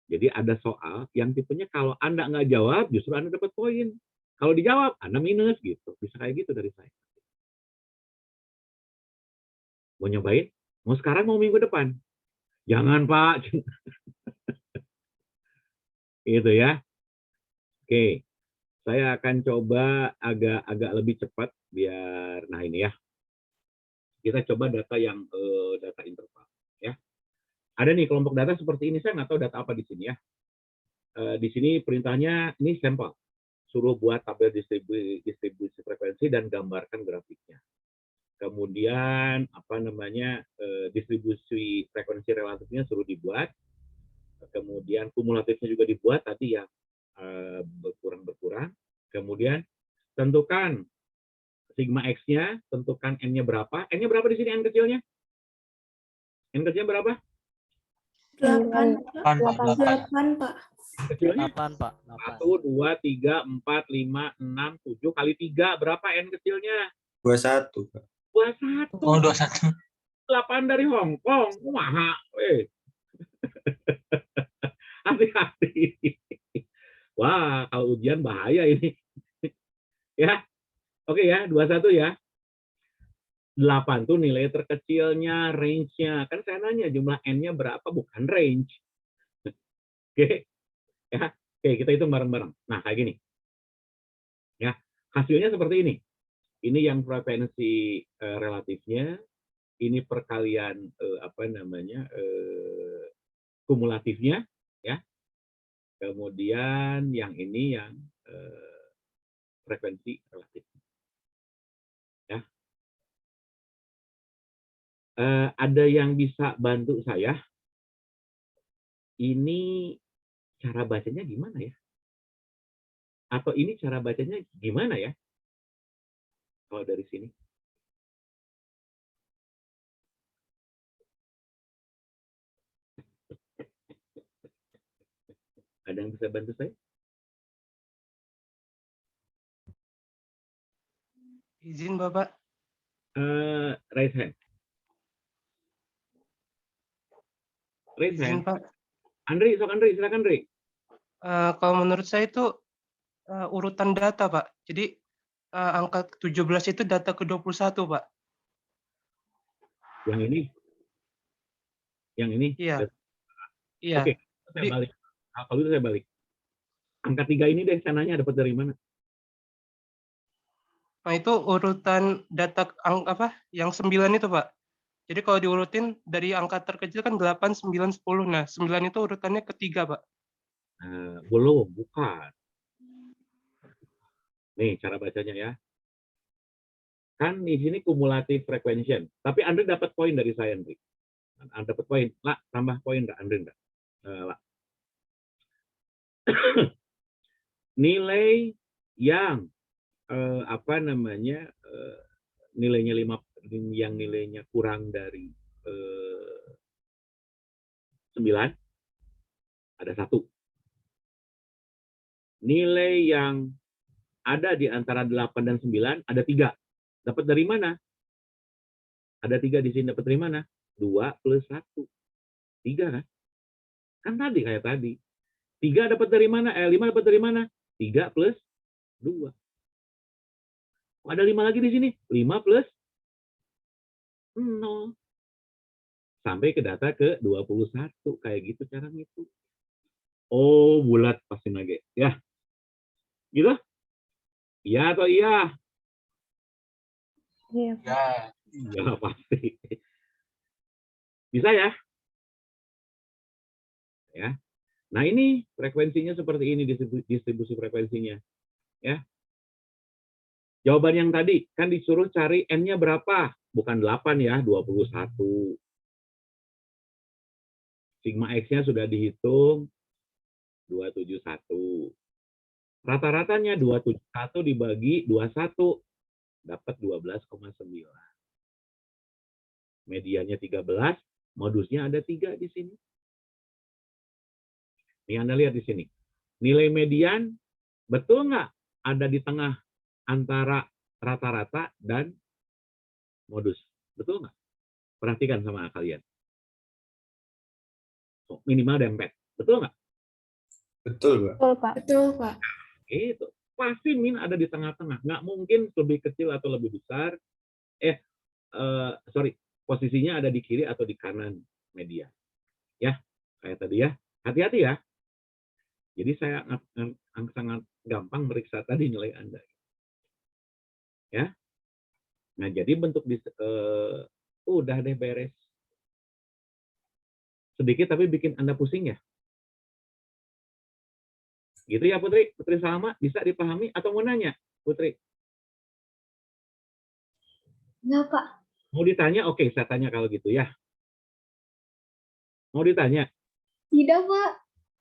Jadi ada soal yang tipenya kalau Anda nggak jawab, justru Anda dapat poin. Kalau dijawab, Anda minus gitu. Bisa kayak gitu dari saya. Mau nyobain? Mau sekarang, mau minggu depan? Jangan, Pak. Gitu ya. Oke. Saya akan coba agak lebih cepat biar, nah ini ya. Kita coba data yang data interval. Ya. Ada nih kelompok data seperti ini. Saya nggak tahu data apa di sini ya. Di sini perintahnya ini sampel. Suruh buat tabel distribusi frekuensi dan gambarkan grafiknya. Kemudian distribusi frekuensi relatifnya suruh dibuat. Kemudian kumulatifnya juga dibuat tadi ya, berkurang. Kemudian tentukan sigma X-nya, tentukan N-nya berapa. N-nya berapa di sini N kecilnya? N kecilnya berapa? 8, Pak. 8, Pak. Kecilnya? 8, Pak. 1, 2, 3, 4, 5, 6, 7 kali 3. Berapa N kecilnya? 21, Pak. 21. Oh, 21. 8 dari Hong Kong. Wah, hati-hati. Wah, kalau ujian bahaya ini. Ya, oke ya, 21 ya. 8 tuh nilai terkecilnya, range-nya. Kan saya nanya jumlah N-nya berapa, bukan range. Oke, ya. Oke, kita hitung bareng-bareng. Nah, kayak gini. Ya, hasilnya seperti ini. Ini yang frekuensi relatifnya, ini perkalian kumulatifnya, ya. Kemudian yang ini yang frekuensi relatif. Ya. Ada yang bisa bantu saya? Ini cara bacanya gimana ya? Atau ini cara bacanya gimana ya? Kalau dari sini. Ada yang bisa bantu saya? Izin Bapak. Raise hand. Raise Izin hand. Pak. Andri, silakan Andri. Kalau menurut saya itu urutan data Pak. Jadi angka 17 itu data ke-21 Pak. Yang ini? Yang ini? Iya. Iya. Oke, saya balik. Nah, kalau itu saya balik. Angka 3 ini deh, saya nanya dapat dari mana? Nah, itu urutan data apa? Yang 9 itu, Pak. Jadi kalau diurutin dari angka terkecil kan 8, 9, 10. Nah, 9 itu urutannya ketiga, Pak. Belum, bukan. Nih, cara bacanya ya. Kan di sini kumulatif frequency. Tapi Andre dapat poin dari saya, Andre. Anda dapat poin. Lah, tambah poin enggak, Andre enggak? Nilai yang nilainya 5, yang nilainya kurang dari 9 ada 1. Nilai yang ada di antara 8 dan 9 ada 3. Dapat dari mana? Ada 3 di sini, dapat dari mana? 2 plus 1. 3 kan? Kan tadi kayak tadi. 3 dapat dari mana? 5 dapat dari mana? 3 plus 2. Ada 5 lagi di sini. 5 plus 0. Sampai ke data ke 21. Kayak gitu cara ngitung. Oh, bulat pasti lagi. Ya. Gitu? Iya atau iya? Iya. Ya, pasti. Bisa ya? Ya. Nah, ini frekuensinya seperti ini, distribusi frekuensinya. Ya. Jawaban yang tadi, kan disuruh cari N-nya berapa? Bukan 8 ya, 21. Sigma X-nya sudah dihitung, 271. Rata-ratanya 271 dibagi 21, dapat 12,9. Medianya 13, modusnya ada 3 di sini. Ini Anda lihat di sini. Nilai median, betul nggak ada di tengah antara rata-rata dan modus? Betul nggak? Perhatikan sama kalian. Minimal dempet. Betul nggak? Betul, Pak. Betul, Pak. Betul, Pak. Itu. Pasti min ada di tengah-tengah. Nggak mungkin lebih kecil atau lebih besar. Posisinya ada di kiri atau di kanan media. Ya, kayak tadi ya. Hati-hati ya. Jadi saya sangat gampang meriksa tadi nilai Anda. Ya. Nah, jadi bentuk udah deh beres. Sedikit tapi bikin Anda pusing ya. Gitu ya Putri? Putri Salma, bisa dipahami atau mau nanya, Putri? Enggak, Pak. Mau ditanya? Oke, saya tanya kalau gitu ya. Mau ditanya? Tidak, Pak.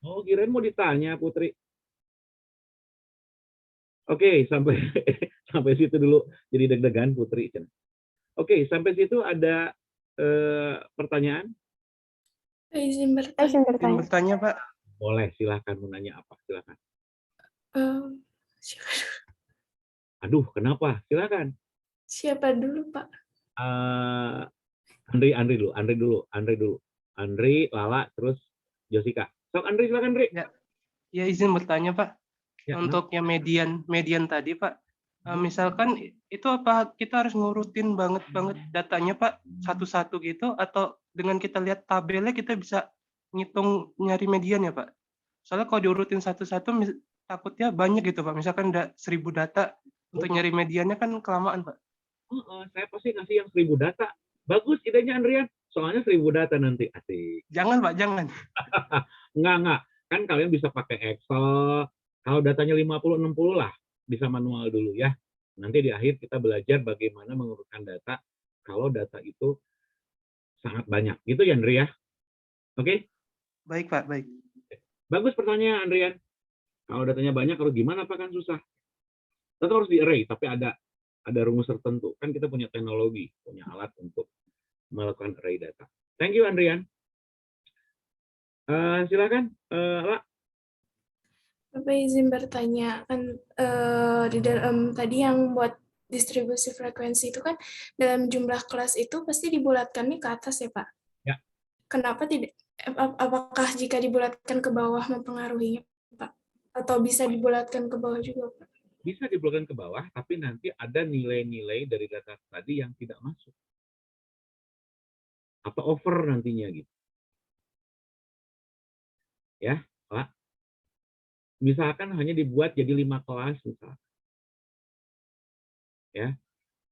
Oh, kirain mau ditanya, Putri. Oke, sampai situ dulu. Jadi deg-degan, Putri. Oke, sampai situ ada pertanyaan? Izin Izin bertanya. bertanya. Bertanya, Pak. Boleh, silakan mau nanya apa? Silakan. Siapa dulu? Aduh, kenapa? Silakan. Siapa dulu, Pak? Andri dulu. Andri, Lala, terus Josika. Sok Andri, silakan Andri. Ya izin bertanya, Pak. Ya, Untuk yang median tadi, Pak. Misalkan itu apa kita harus ngurutin banget datanya, Pak, satu-satu gitu, atau dengan kita lihat tabelnya kita bisa ngitung nyari median ya, Pak? Soalnya kalau diurutin satu-satu takutnya banyak gitu, Pak. Misalkan ada 1000 data, untuk nyari mediannya kan kelamaan, Pak. Saya pasti ngasih yang 1000 data. Bagus idenya Andrian. Soalnya 1000 data nanti. Asik. Jangan, Pak, jangan. Enggak. Kan kalian bisa pakai Excel. Kalau datanya 50-60 lah, bisa manual dulu ya. Nanti di akhir kita belajar bagaimana mengurutkan data kalau data itu sangat banyak. Gitu ya, Andri ya? Oke? Baik, Pak, baik. Bagus pertanyaan, Andrian. Kalau datanya banyak, harus gimana, Pak? Kan susah. Tetap harus di-array, tapi ada rumus tertentu. Kan kita punya teknologi, punya alat untuk melakukan array data. Thank you, Andrian. Silakan, Pak. Bapak izin bertanya, kan di dalam tadi yang buat distribusi frekuensi itu kan dalam jumlah kelas itu pasti dibulatkannya ke atas ya Pak? Ya. Kenapa tidak? Apakah jika dibulatkan ke bawah mempengaruhinya Pak? Atau bisa dibulatkan ke bawah juga Pak? Bisa dibulatkan ke bawah, tapi nanti ada nilai-nilai dari data tadi yang tidak masuk. Apa over nantinya gitu. Ya, Pak. Misalkan hanya dibuat jadi 5 kelas misalkan. Ya.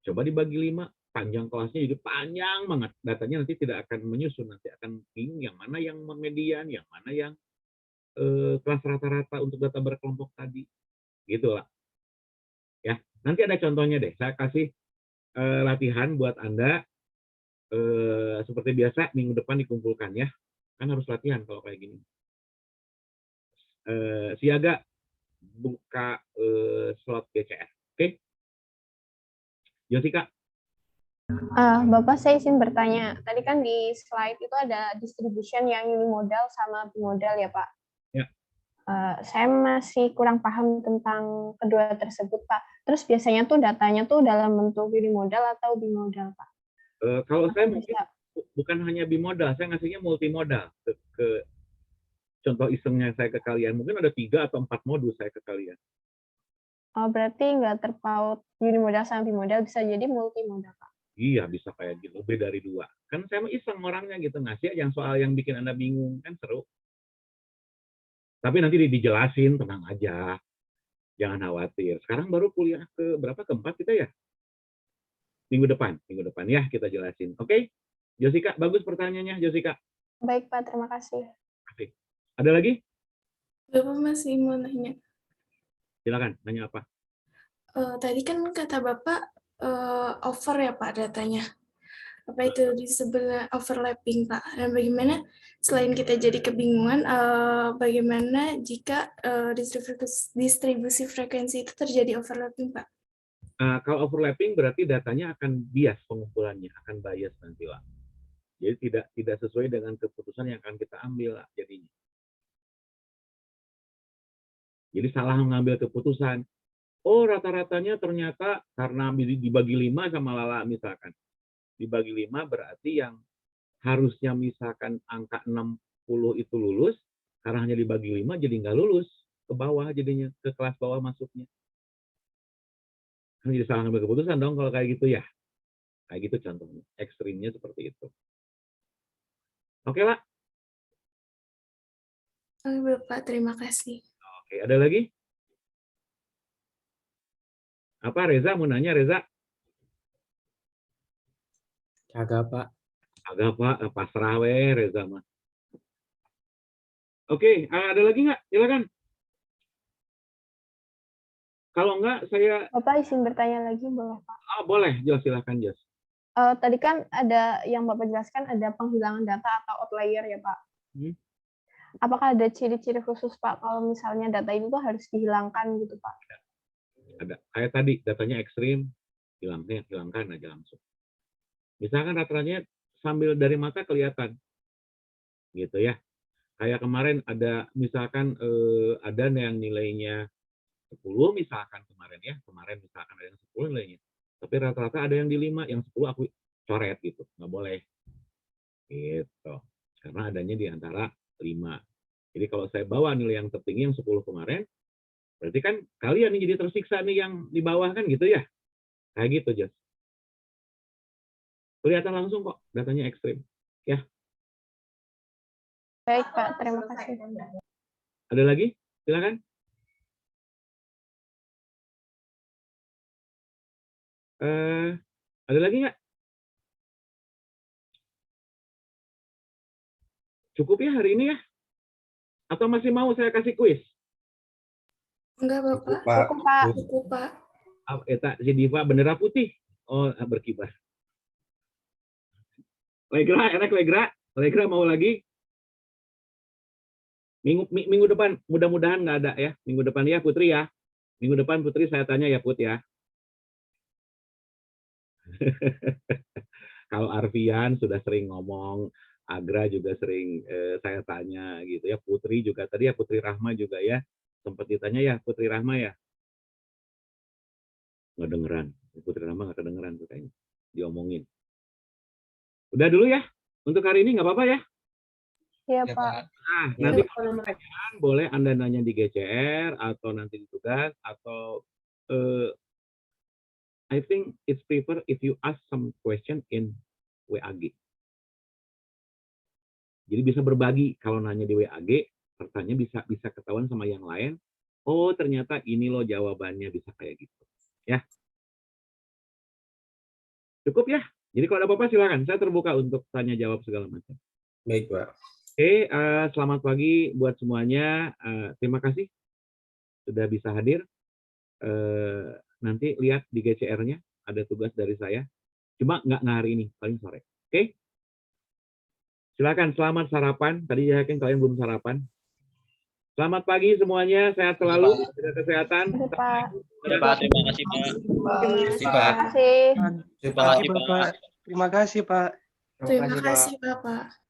Coba dibagi 5, panjang kelasnya jadi panjang banget. Datanya nanti tidak akan menyusun, nanti akan bingung yang mana yang median, yang mana yang kelas rata-rata untuk data berkelompok tadi. Gitu lah. Ya, nanti ada contohnya deh. Saya kasih latihan buat Anda seperti biasa minggu depan dikumpulkan ya. Kan harus latihan kalau kayak gini. Siaga buka slot GCF. Oke? Jessica. Bapak, saya izin bertanya. Tadi kan di slide itu ada distribution yang unimodal sama bimodal ya, Pak? Ya. Saya masih kurang paham tentang kedua tersebut, Pak. Terus biasanya tuh datanya tuh dalam bentuk unimodal atau bimodal, Pak? Kalau saya mungkin bukan hanya bimodal, saya ngasihnya multimodal ke contoh isengnya saya ke kalian. Mungkin ada 3 atau 4 modul saya ke kalian. Oh, berarti nggak terpaut unimodal sama bimodal, bisa jadi multimodal, Pak? Iya, bisa kayak gitu, lebih dari 2. Kan saya mau iseng orangnya gitu, ngasih yang soal yang bikin Anda bingung, kan seru. Tapi nanti dijelasin, tenang aja. Jangan khawatir. Sekarang baru kuliah ke berapa? Keempat kita ya? Minggu depan ya kita jelasin. Oke? Jessica, bagus pertanyaannya, Jessica. Baik, Pak. Terima kasih. Oke. Ada lagi? Bapak masih mau nanya. Silakan, nanya apa? Tadi kan kata Bapak over ya Pak datanya. Apa itu disebut overlapping Pak? Dan bagaimana selain kita jadi kebingungan, bagaimana jika distribusi frekuensi itu terjadi overlapping Pak? Kalau overlapping berarti datanya akan bias pengumpulannya, akan bias nanti lah. Jadi tidak sesuai dengan keputusan yang akan kita ambil lah, jadinya. Jadi salah mengambil keputusan. Oh, rata-ratanya ternyata karena dibagi 5 sama Lala misalkan. Dibagi 5 berarti yang harusnya misalkan angka 60 itu lulus, karena hanya dibagi 5 jadi nggak lulus ke bawah jadinya, ke kelas bawah masuknya. Kan jadi salah ngambil keputusan dong kalau kayak gitu ya. Kayak gitu contohnya. Ekstrimnya seperti itu. Oke, Pak. Oke, Bapak. Terima kasih. Oke, ada lagi? Apa, Reza mau nanya, Reza? Kagak, Pak. Agak, Pak. Pasrah weh, Reza mah. Oke, ada lagi nggak? Silakan. Kalau nggak, saya... Bapak izin bertanya lagi, boleh, Pak? Boleh, Jos. Silakan, Jos. Tadi kan ada yang Bapak jelaskan ada penghilangan data atau outlier ya, Pak? Apakah ada ciri-ciri khusus, Pak, kalau misalnya data itu tuh harus dihilangkan gitu, Pak? Ada. Kayak tadi, datanya ekstrim, hilangkan aja langsung. Misalkan rata-ratanya sambil dari mata kelihatan. Gitu ya. Kayak kemarin ada, misalkan ada yang nilainya 10 misalkan kemarin ya. Kemarin misalkan ada yang 10 nilainya. Tapi rata-rata ada yang di 5, yang 10 aku coret gitu. Nggak boleh. Gitu. Karena adanya di antara 5. Jadi kalau saya bawa nilai yang tertinggi yang 10 kemarin, berarti kan kalian nih jadi tersiksa nih yang di bawah kan gitu ya. Kayak gitu, Jos. Kelihatan langsung kok datanya ekstrim. Ya. Baik, Pak. Terima kasih. Ada lagi? Silakan. Ada lagi nggak? Cukup ya hari ini ya? Atau masih mau saya kasih kuis? Enggak, Bapak. Cukup, Pak. Cukup, Pak. Eta si Diva bendera putih. Oh, berkibar. Legra, enak Legra. Legra mau lagi? Minggu depan, mudah-mudahan nggak ada ya. Minggu depan ya, Putri ya. Minggu depan Putri saya tanya ya, Put ya. Kalau Arfian sudah sering ngomong, Agra juga sering saya tanya gitu ya. Putri juga tadi ya, Putri Rahma juga ya. Sempat ditanya ya, Putri Rahma ya. Nggak dengeran. Putri Rama nggak kedengeran tuh kayaknya. Diomongin. Udah dulu ya. Untuk hari ini nggak apa-apa ya. Iya, Ya, Pak. Pak. Nah, nanti kalau ada pertanyaan boleh Anda nanya di GCR atau nanti di tugas atau I think it's prefer if you ask some question in WAG. Jadi bisa berbagi kalau nanya di WAG, pertanyaan bisa ketahuan sama yang lain. Oh, ternyata ini loh jawabannya, bisa kayak gitu. Ya. Cukup ya? Jadi kalau ada apa-apa silakan. Saya terbuka untuk tanya jawab segala macam. Baik, Pak. Oke, selamat pagi buat semuanya. Terima kasih sudah bisa hadir. Nanti lihat di GCR-nya ada tugas dari saya. Cuma nggak hari ini, paling sore. Oke? Silakan, selamat sarapan. Tadi yakin kalian belum sarapan. Selamat pagi semuanya, sehat selalu, jaga kesehatan. Iya, Pak. Ya, Pak. Terima kasih, Pak. Terima Pak. kasih. Terima kasih, Bapak. Terima kasih, Pak. Terima kasih, Bapak.